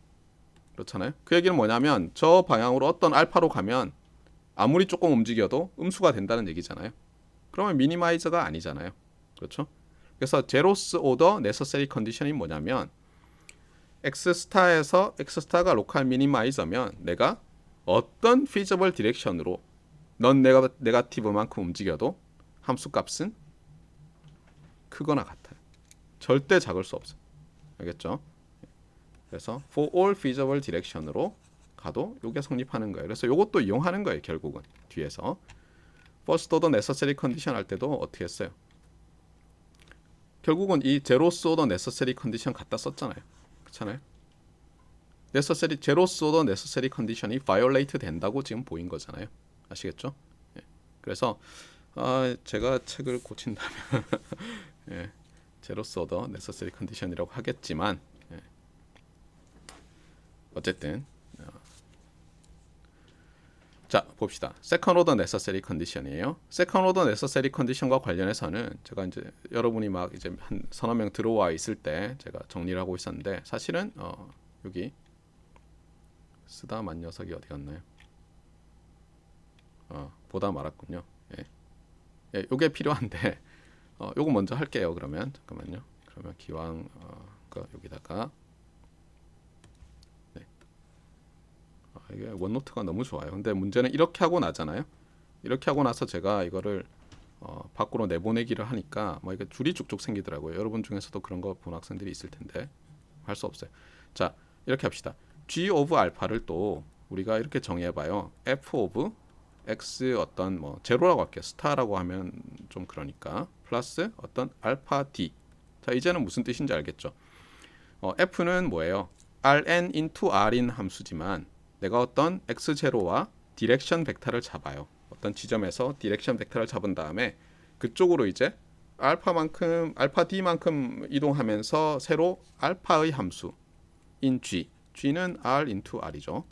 그렇잖아요. 그 얘기는 뭐냐면 저 방향으로 어떤 알파로 가면 아무리 조금 움직여도 음수가 된다는 얘기잖아요. 그러면 미니마이저가 아니잖아요. 그렇죠? 그래서 제로스 오더 네서서리 컨디션이 뭐냐면 X스타에서 X스타가 로컬 미니마이저면 내가 어떤 feasible 디렉션으로 넌 네가티브만큼 움직여도 함수 값은 크거나 같아요. 절대 작을 수 없어요. 알겠죠? 그래서 for all feasible direction으로 가도 이게 성립하는 거예요. 그래서 이것도 이용하는 거예요. 결국은 뒤에서 first order necessary condition 할 때도 어떻게 했어요? 결국은 이 zeroth order necessary condition 갖다 썼잖아요. 그렇잖아요. zeroth order necessary condition이 violate 된다고 지금 보인 거잖아요. 아시겠죠? 예. 그래서 제가 책을 고친다면 예. zeroth order necessary condition이라고 하겠지만 예. 어쨌든 자 봅시다. Second order necessary condition이에요. Second order necessary condition과 관련해서는 제가 이제 여러분이 막 이제 한 서너 명 들어와 있을 때 제가 정리를 하고 있었는데 사실은 여기 쓰다 만 녀석이 어디 갔나요? 보다 말았군요. 예. 예, 요게 필요한데 요거 먼저 할게요. 그러면 잠깐만요. 그러면 기왕 여기다가 이게 원노트가 너무 좋아요. 근데 문제는 이렇게 하고 나잖아요. 이렇게 하고 나서 제가 이거를 밖으로 내보내기를 하니까 뭐 이게 줄이 쭉쭉 생기더라고요. 여러분 중에서도 그런 거 본 학생들이 있을 텐데 할 수 없어요. 자 이렇게 합시다. G of 알파를 또 우리가 이렇게 정해봐요. F of X 어떤 뭐 제로라고 할게요. 스타라고 하면 좀 그러니까 플러스 어떤 알파 D. 자 이제는 무슨 뜻인지 알겠죠? F는 뭐예요? Rn into R인 함수지만 내가 어떤 x0와 디렉션 벡터를 잡아요. 어떤 지점에서 디렉션 벡터를 잡은 다음에 그쪽으로 이제 알파 d만큼 이동하면서 새로 알파의 함수 in g, g는 r into r이죠.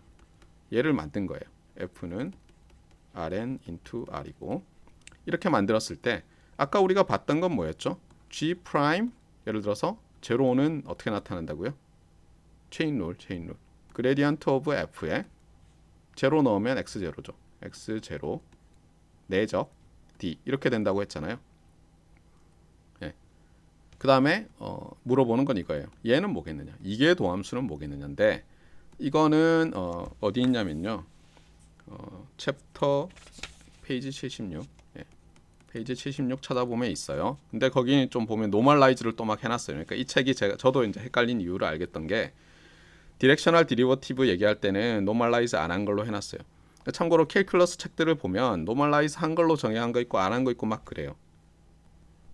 얘를 만든 거예요. f는 rn into r이고 이렇게 만들었을 때 아까 우리가 봤던 건 뭐였죠? g 프라임 예를 들어서 제로는 어떻게 나타난다고요? 체인 룰. 그레디언트 오브 f에 제로 넣으면 x0죠. x0 내적 d 이렇게 된다고 했잖아요. 예. 그 다음에 물어보는 건 이거예요. 얘는 뭐겠느냐? 이게 도함수는 뭐겠느냐인데 이거는 어디 있냐면요. 챕터 페이지 76 예. 페이지 76 찾아보면 있어요. 근데 거기 좀 보면 노멀라이즈를 또 막 해놨어요. 그러니까 이 책이 저도 이제 헷갈린 이유를 알겠던 게 디렉셔널 디리버티브 얘기할 때는 노멀라이즈 안 한 걸로 해놨어요. 참고로 캘큘러스 책들을 보면 노멀라이즈 한 걸로 정의한 거 있고 안 한 거 있고 막 그래요.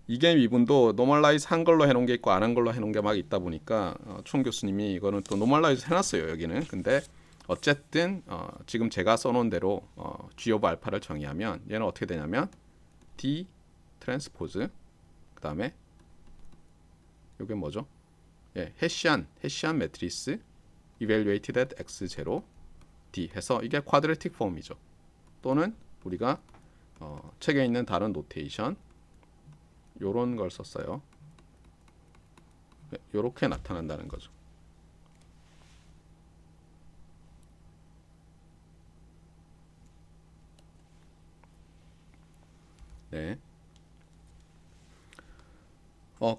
이게 미분도 노멀라이즈 한 걸로 해놓은 게 있고 안 한 걸로 해놓은 게 막 있다 보니까 총 교수님이 이거는 또 노멀라이즈 해놨어요. 여기는. 근데 어쨌든 지금 제가 써놓은 대로 G 오브 알파를 정의하면 얘는 어떻게 되냐면 D 트랜스포즈 그 다음에 이게 뭐죠? 예, 헤시안 매트리스 evaluated at x0 d 해서 이게 쿼드레틱 폼이죠. 또는 우리가 책에 있는 다른 노테이션 요런 걸 썼어요. 요렇게 나타난다는 거죠. 네.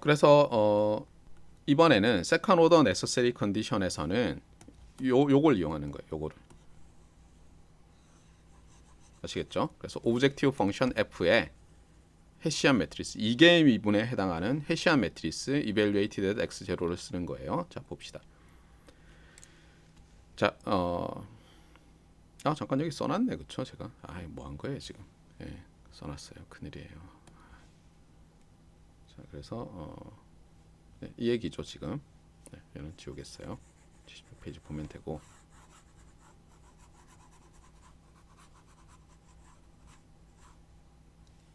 그래서 이번에는 second order necessary condition에서는 요걸 이용하는 거예요. 요거를. 아시겠죠? 그래서 objective function f에 해시안 매트리스 2개의 미분에 해당하는 해시안 매트리스 evaluated at x0를 쓰는 거예요. 자, 봅시다. 자, 잠깐 여기 써놨네, 그쵸? 제가 뭐 한 거예요 지금? 예, 써놨어요. 큰일이에요. 자, 그래서 네, 이 얘기죠 지금. 네, 얘는 지우겠어요. 76페이지 보면 되고.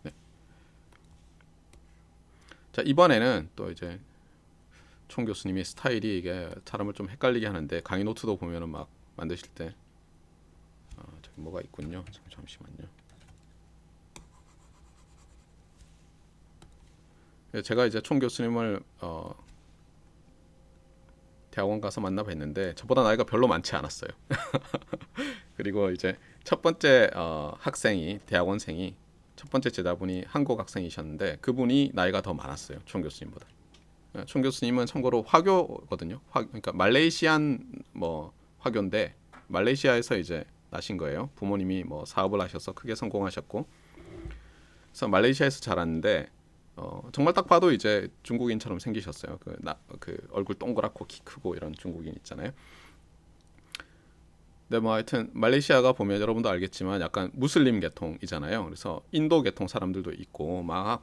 네. 자, 이번에는 또 이제 총 교수님이 스타일이 이게 사람을 좀 헷갈리게 하는데 강의 노트도 보면은 막 만드실 때 저기 뭐가 있군요. 잠시만요. 제가 이제 총 교수님을 대학원 가서 만나 뵀는데 저보다 나이가 별로 많지 않았어요. 그리고 이제 첫 번째 학생이 대학원생이 첫 번째 제자분이 한국 학생이셨는데 그분이 나이가 더 많았어요. 총 교수님보다. 총 교수님은 참고로 화교거든요. 그러니까 말레이시안 뭐 화교인데 말레이시아에서 이제 나신 거예요. 부모님이 뭐 사업을 하셔서 크게 성공하셨고, 그래서 말레이시아에서 자랐는데 정말 딱 봐도 이제 중국인처럼 생기셨어요. 그 얼굴 동그랗고 키 크고 이런 중국인 있잖아요. 근데 뭐 하여튼 말레이시아가 보면 여러분도 알겠지만 약간 무슬림 계통이잖아요. 그래서 인도 계통 사람들도 있고 막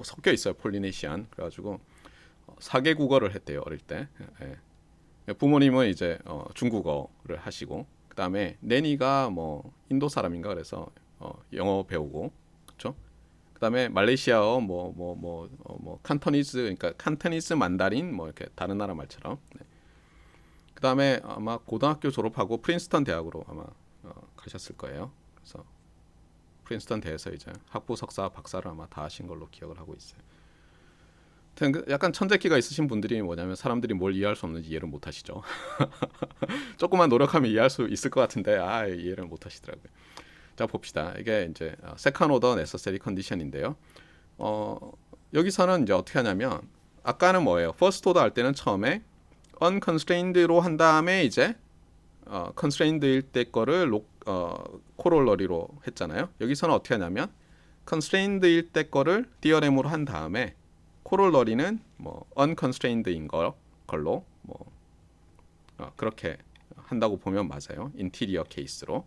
섞여 있어요. 폴리네시안. 그래가지고 4개 국어를 했대요 어릴 때. 예. 부모님은 이제 중국어를 하시고 그다음에 내니가 뭐 인도 사람인가 그래서 영어 배우고 그렇죠. 그다음에 말레이시아어 뭐 칸토니즈 그러니까 칸토니즈 만다린 뭐 이렇게 다른 나라 말처럼. 네. 그다음에 아마 고등학교 졸업하고 프린스턴 대학으로 아마 가셨을 거예요. 그래서 프린스턴 대에서 이제 학부 석사 박사를 아마 다 하신 걸로 기억을 하고 있어요. 약간 천재기가 있으신 분들이 뭐냐면 사람들이 뭘 이해할 수 없는지 이해를 못 하시죠. 조금만 노력하면 이해할 수 있을 것 같은데 이해를 못 하시더라고요. 자, 봅시다. 이게 이제 second order necessary condition인데요. 여기서는 이제 어떻게 하냐면 아까는 뭐예요? first order 할 때는 처음에 unconstrained로 한 다음에 이제 constrained일 때 거를 코롤러리로 했잖아요. 여기서는 어떻게 하냐면 constrained일 때 거를 디어렘으로 한 다음에 코롤러리는 뭐 unconstrained인 걸로 뭐 그렇게 한다고 보면 맞아요. 인티리어 케이스로.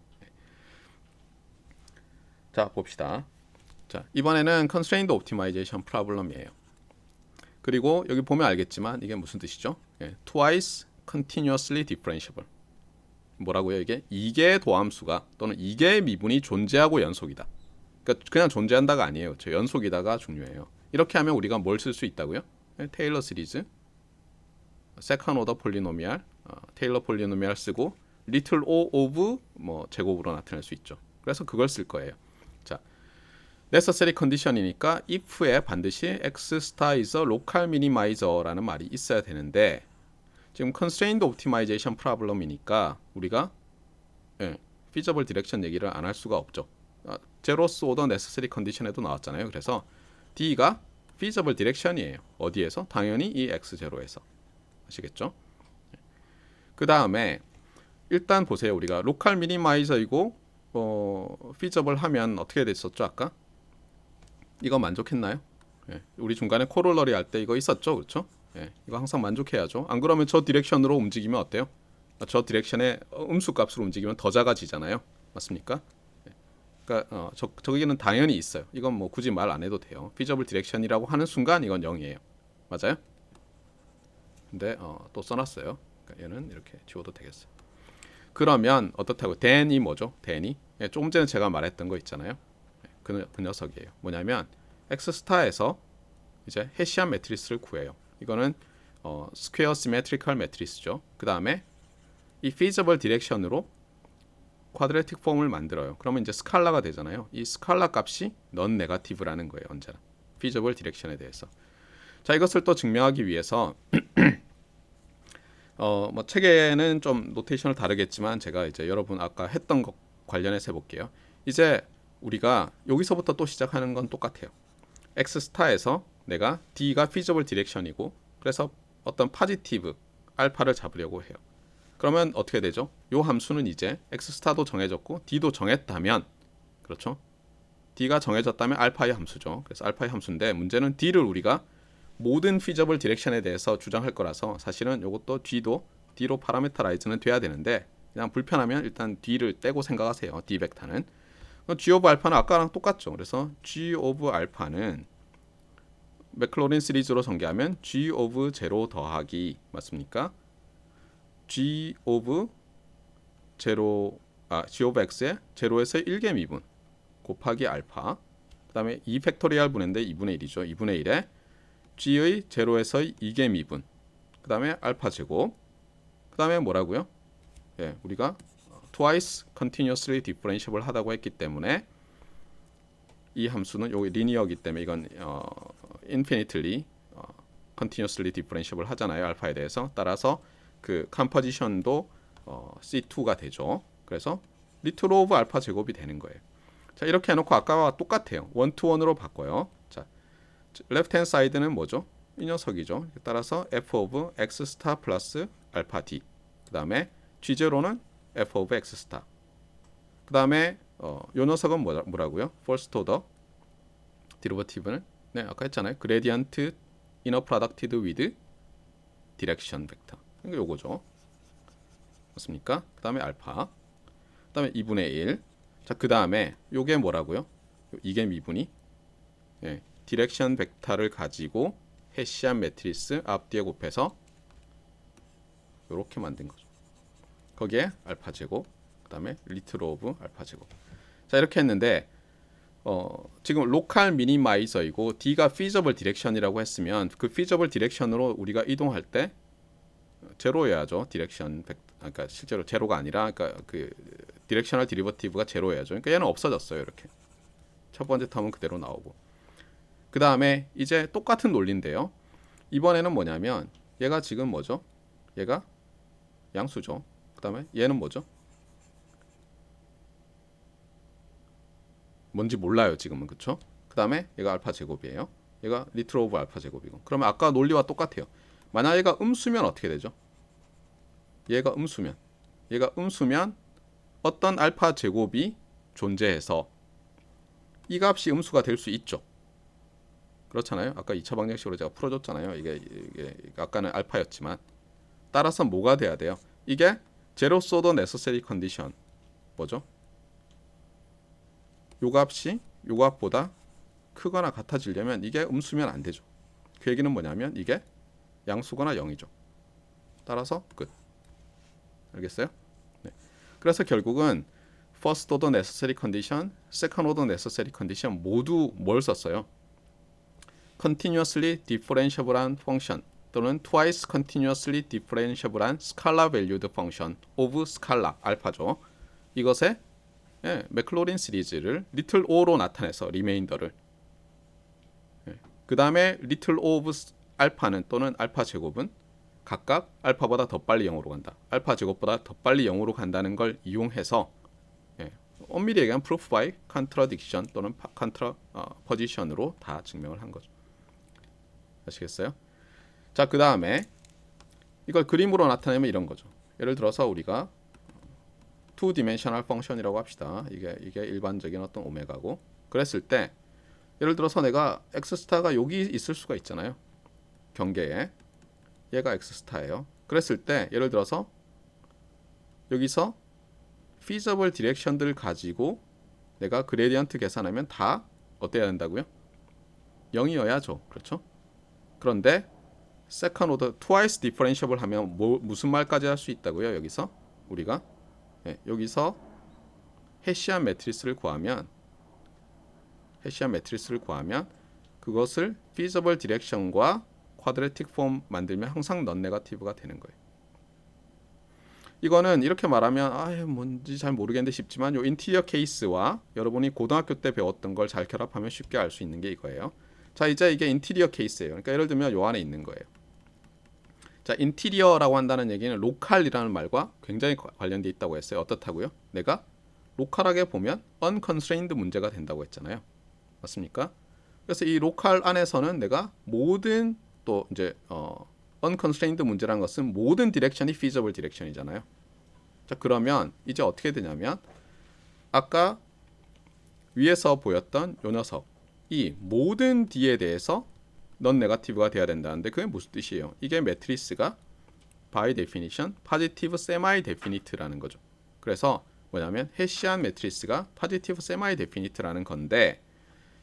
자, 봅시다. 자, 이번에는 constrained optimization problem이에요. 그리고 여기 보면 알겠지만 이게 무슨 뜻이죠? twice continuously differentiable. 뭐라고요? 이게 2개의 도함수가 또는 2개의 미분이 존재하고 연속이다. 그러니까 그냥 존재한다가 아니에요. 저 연속이다가 중요해요. 이렇게 하면 우리가 뭘 쓸 수 있다고요? 테일러 시리즈, 세컨드 오더 폴리노미알, 테일러 폴리노미알 쓰고 리틀 o 오브 뭐 제곱으로 나타낼 수 있죠. 그래서 그걸 쓸 거예요. 자, necessary condition이니까 if에 반드시 x star is a local minimizer라는 말이 있어야 되는데 지금 constrained optimization problem이니까 우리가 feasible direction 얘기를 안 할 수가 없죠. 제로스 오더 necessary condition에도 나왔잖아요. 그래서 D가 feasible direction이에요. 어디에서? 당연히 이 x0에서. 아시겠죠? 그 다음에 일단 보세요. 우리가 로컬 미니마이저이고 feasible 하면 어떻게 됐었죠? 아까? 이거 만족했나요? 우리 중간에 코롤러리 할 때 이거 있었죠? 그렇죠? 이거 항상 만족해야죠. 안 그러면 저 디렉션으로 움직이면 어때요? 저 디렉션의 음수 값으로 움직이면 더 작아지잖아요. 맞습니까? 그러니까 저기는 당연히 있어요. 이건 뭐 굳이 말 안 해도 돼요. feasible direction이라고 하는 순간 이건 0이에요. 맞아요? 근데 또 써놨어요. 그러니까 얘는 이렇게 지워도 되겠어요. 그러면 어떻다고? then이 뭐죠? then이 조금 전에 제가 말했던 거 있잖아요. 그 녀석이에요. 뭐냐면 x 스타에서 이제 해시안 매트리스를 구해요. 이거는 스퀘어 시메트리컬 매트리스죠. 그 다음에 이 feasible direction으로 쿼드레틱 폼을 만들어요. 그러면 이제 스칼라가 되잖아요. 이 스칼라 값이 넌 네거티브라는 거예요. 언제나 feasible direction에 대해서. 자, 이것을 또 증명하기 위해서 뭐 책에는 좀 노테이션을 다르겠지만 제가 이제 여러분 아까 했던 것 관련해서 해볼게요. 이제 우리가 여기서부터 또 시작하는 건 똑같아요. X스타에서 내가 D가 feasible direction이고 그래서 어떤 포지티브 알파를 잡으려고 해요. 그러면 어떻게 되죠? 요 함수는 이제 X스타도 정해졌고 D도 정했다면 그렇죠? D가 정해졌다면 알파의 함수죠. 그래서 알파의 함수인데 문제는 D를 우리가 모든 feasible direction에 대해서 주장할 거라서 사실은 이것도 D로 파라메터라이즈는 돼야 되는데 그냥 불편하면 일단 D를 떼고 생각하세요. D 벡터는. G 오브 알파는 아까랑 똑같죠. 그래서 G 오브 알파는 맥클로린 시리즈로 전개하면 G 오브 제로 더하기 맞습니까? G 오브 X의 제로에서 1개 미분 곱하기 알파 그 다음에 2 팩토리얼 분인데 2분의 1이죠. 2분의 1에 G의 제로에서 2개 미분 그 다음에 알파 제곱 그 다음에 뭐라고요? 예, 우리가 twice continuously differentiable 하다고 했기 때문에 이 함수는 여기 리니어이기 때문에 이건 infinitely continuously differentiable 하잖아요. 알파에 대해서. 따라서 그 컴포지션도 C2가 되죠. 그래서 리틀 오브 알파 제곱이 되는 거예요. 자, 이렇게 해놓고 아까와 똑같아요. 원투원으로 바꿔요. 자, 레프트 핸드 사이드는 뭐죠? 이 녀석이죠. 따라서 f of x 스타 플러스 알파 d. 그 다음에 G0는 f of x 스타. 그 다음에 요 녀석은 뭐라고요? first order derivative는 네, 아까 했잖아요. gradient inner producted with direction vector. 이게 요거죠. 맞습니까? 그 다음에 알파. 그 다음에 2분의 1. 자, 그 다음에 요게 뭐라고요? 이게 미분이 예, 디렉션 벡터를 가지고 헤시안 매트리스 앞뒤에 곱해서 요렇게 만든 거죠. 거기에 알파 제곱, 그 다음에 리틀 오브 알파 제곱. 자, 이렇게 했는데 지금 로컬 미니마이저이고 D가 feasible direction이라고 했으면 그 feasible direction으로 우리가 이동할 때 제로여야죠. 디렉션 그러니까 실제로 제로가 아니라 그러니까 그 디렉셔널 디리버티브가 제로여야죠. 그러니까 얘는 없어졌어요. 이렇게 첫 번째 텀은 그대로 나오고 그 다음에 이제 똑같은 논리인데요. 이번에는 뭐냐면 얘가 지금 뭐죠? 얘가 양수죠. 그 다음에 얘는 뭐죠? 뭔지 몰라요 지금은. 그쵸? 그 다음에 얘가 알파 제곱이에요. 얘가 리틀 오브 알파 제곱이고. 그러면 아까 논리와 똑같아요. 만약 얘가 음수면 어떻게 되죠? 얘가 음수면 어떤 알파 제곱이 존재해서 이 값이 음수가 될 수 있죠. 그렇잖아요. 아까 2차 방정식으로 제가 풀어줬잖아요. 이게 아까는 알파였지만 따라서 뭐가 돼야 돼요? 이게 제로 소더 네서서리 컨디션 뭐죠? 요 값이 요 값보다 크거나 같아지려면 이게 음수면 안 되죠. 그 얘기는 뭐냐면 이게 양수거나 0이죠. 따라서 끝. 알겠어요? 네. 그래서 결국은 first order necessary condition, second order necessary condition 모두 뭘 썼어요? continuously differentiable한 function 또는 twice continuously differentiable한 scalar valued function of scalar 알파죠. 이것에 맥클로린 시리즈를 little o로 나타내서 리메인더를 그 다음에 little of 알파는 또는 알파 제곱은 각각 알파보다 더 빨리 0으로 간다. 알파 제곱보다 더 빨리 0으로 간다는 걸 이용해서 엄밀히 얘기하면 proof by contradiction 또는 contraposition으로 다 증명을 한 거죠. 아시겠어요? 자, 그 다음에 이걸 그림으로 나타내면 이런 거죠. 예를 들어서 우리가 two dimensional function이라고 합시다. 이게 일반적인 어떤 오메가고 그랬을 때 예를 들어서 내가 x 스타가 여기 있을 수가 있잖아요. 경계에 얘가 x 스타예요. 그랬을 때 예를 들어서 여기서 feasible direction들을 가지고 내가 그레디언트 계산하면 다 어때야 된다고요? 0이어야죠. 그렇죠? 그런데 second order twice differentiable 하면 무슨 말까지 할 수 있다고요? 여기서 우리가 여기서 헤시안 매트리스를 구하면 그것을 feasible direction과 쿼드레틱 폼 만들면 항상 넌 네거티브가 되는 거예요. 이거는 이렇게 말하면 뭔지 잘 모르겠는데 싶지만 요 인티리어 케이스와 여러분이 고등학교 때 배웠던 걸 잘 결합하면 쉽게 알 수 있는 게 이거예요. 자, 이제 이게 인티리어 케이스예요. 그러니까 예를 들면 요 안에 있는 거예요. 자, 인티리어라고 한다는 얘기는 로컬이라는 말과 굉장히 관련돼 있다고 했어요. 어떻다고요? 내가 로컬하게 보면 unconstrained 문제가 된다고 했잖아요. 맞습니까? 그래서 이 로컬 안에서는 내가 모든 또 이제 unconstrained 문제라는 것은 모든 디렉션이 feasible 디렉션이잖아요. 자, 그러면 이제 어떻게 되냐면 아까 위에서 보였던 요 녀석 이 모든 D에 대해서 넌 네거티브가 돼야 된다는데 그게 무슨 뜻이에요? 이게 매트리스가 by definition positive semi definite라는 거죠. 그래서 뭐냐면 해시안 매트리스가 positive semi definite라는 건데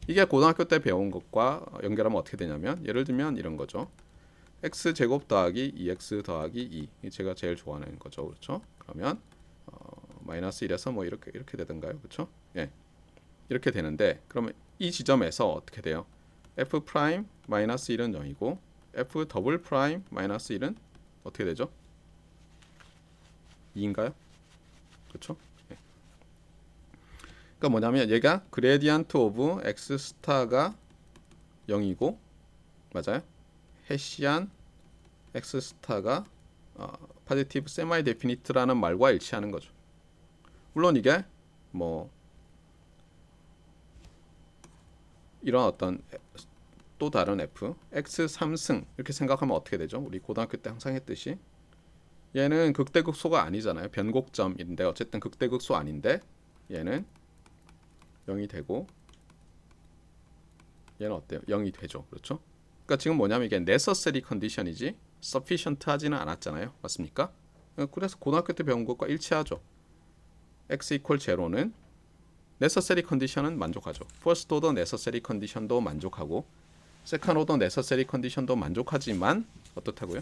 이게 고등학교 때 배운 것과 연결하면 어떻게 되냐면 예를 들면 이런 거죠. x 제곱 더하기 2x 더하기 2 제가 제일 좋아하는 거죠. 그렇죠? 그러면 마이너스 1에서 뭐 이렇게 되던가요? 그렇죠? 예. 이렇게 되는데 그러면 이 지점에서 어떻게 돼요? f 프라임 마이너스 1은 0이고 f 더블 프라임 마이너스 1은 어떻게 되죠? 2인가요? 그렇죠? 네. 그러니까 뭐냐면 얘가 그레디언트 오브 x 스타가 0이고 맞아요? 해시안 x 스타가 파지티브 세마이 데피니트라는 말과 일치하는 거죠. 물론 이게 뭐 이런 어떤 또 다른 f x 3승 이렇게 생각하면 어떻게 되죠? 우리 고등학교 때 항상 했듯이 얘는 극대극소가 아니잖아요. 변곡점인데 어쨌든 극대극소 아닌데 얘는 0이 되고 얘는 어때요? 0이 되죠. 그렇죠? 그러니까 지금 뭐냐면 이게 necessary condition이지 sufficient 하지는 않았잖아요. 맞습니까? 그래서 고등학교 때 배운 것과 일치하죠. x equal 0는 necessary condition은 만족하죠. first order necessary condition도 만족하고 second order necessary condition도 만족하지만 어떻다고요?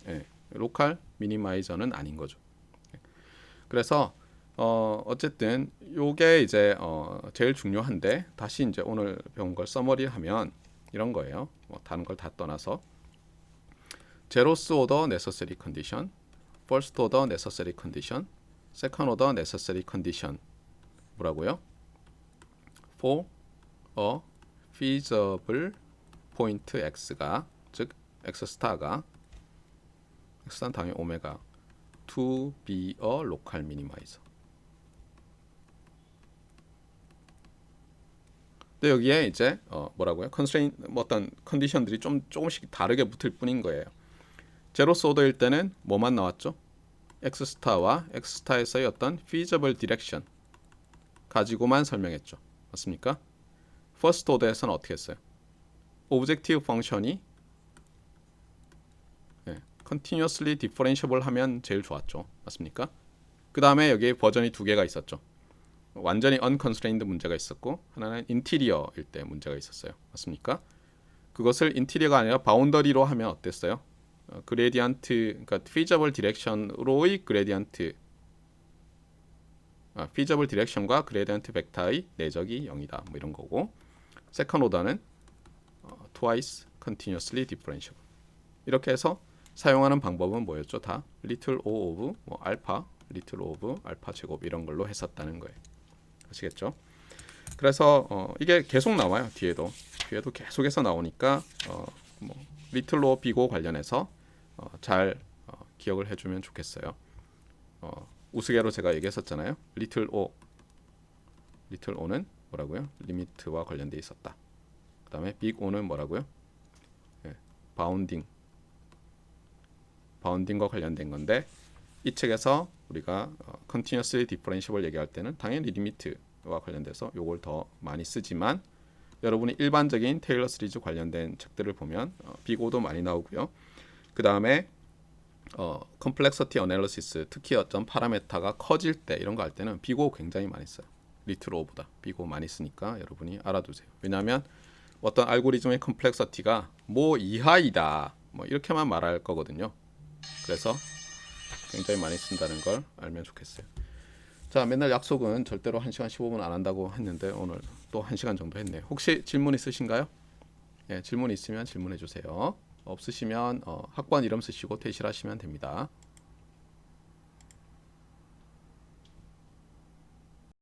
예, 로컬 미니마이저는 아닌 거죠. 그래서 어쨌든 요게 이제 제일 중요한데 다시 이제 오늘 배운 걸 서머리하면 이런 거예요. 뭐 다른 걸 다 떠나서 제로스 오더 necessary condition, first order necessary condition, second order necessary condition 뭐라고요? For a feasible point x가 즉 x 스타가 x는 당연히 오메가 to be a local minimizer. 근데 여기에 이제 뭐라고요? constraint 뭐 어떤 컨디션들이 조금씩 다르게 붙을 뿐인 거예요. 제로스 오더일 때는 뭐만 나왔죠? x 스타와 x 스타에서의 어떤 feasible direction 가지고만 설명했죠. 맞습니까? first order에서는 어떻게 했어요? 오브젝티브 펑션이 continuously differentiable 하면 제일 좋았죠. 맞습니까? 그 다음에 여기에 버전이 두 개가 있었죠. 완전히 unconstrained 문제가 있었고 하나는 인티리어일 때 문제가 있었어요. 맞습니까? 그것을 인티리어가 아니라 바운더리로 하면 어땠어요? 그레디언트, 그러니까 feasible direction으로의 그레디언트 feasible direction과 그레디언트 벡터의 내적이 0이다. 뭐 이런 거고 second order는 twice continuously differentiable 이렇게 해서 사용하는 방법은 뭐였죠? 다 little o of 뭐 알파, little of 알파 제곱 이런 걸로 했었다는 거예요. 아시겠죠? 그래서 이게 계속 나와요. 뒤에도 계속해서 나오니까 뭐 little o 비고 관련해서 잘 기억을 해주면 좋겠어요. 우스개로 제가 얘기했었잖아요. little o는 뭐라고요? 리미트와 관련돼 있었다. 그 다음에 big O는 뭐라고요? 바운딩과 관련된 건데 이 책에서 우리가 continuously differentiable 얘기할 때는 당연히 리미트와 관련돼서 요걸 더 많이 쓰지만 여러분이 일반적인 테일러 시리즈 관련된 책들을 보면 빅오도 많이 나오고요. 그 다음에 complexity analysis 특히 어떤 파라메타가 커질 때 이런 거 할 때는 빅오 굉장히 많이 써요. 리틀 오보다 빅오 많이 쓰니까 여러분이 알아두세요. 왜냐하면 어떤 알고리즘의 컴플렉서티가 뭐 이하이다 뭐 이렇게만 말할 거거든요. 그래서 굉장히 많이 쓴다는 걸 알면 좋겠어요. 자, 맨날 약속은 절대로 1시간 15분 안 한다고 했는데 오늘 또 1시간 정도 했네요. 혹시 질문 있으신가요? 예, 질문 있으면 질문해 주세요. 없으시면 학번 이름 쓰시고 퇴실하시면 됩니다.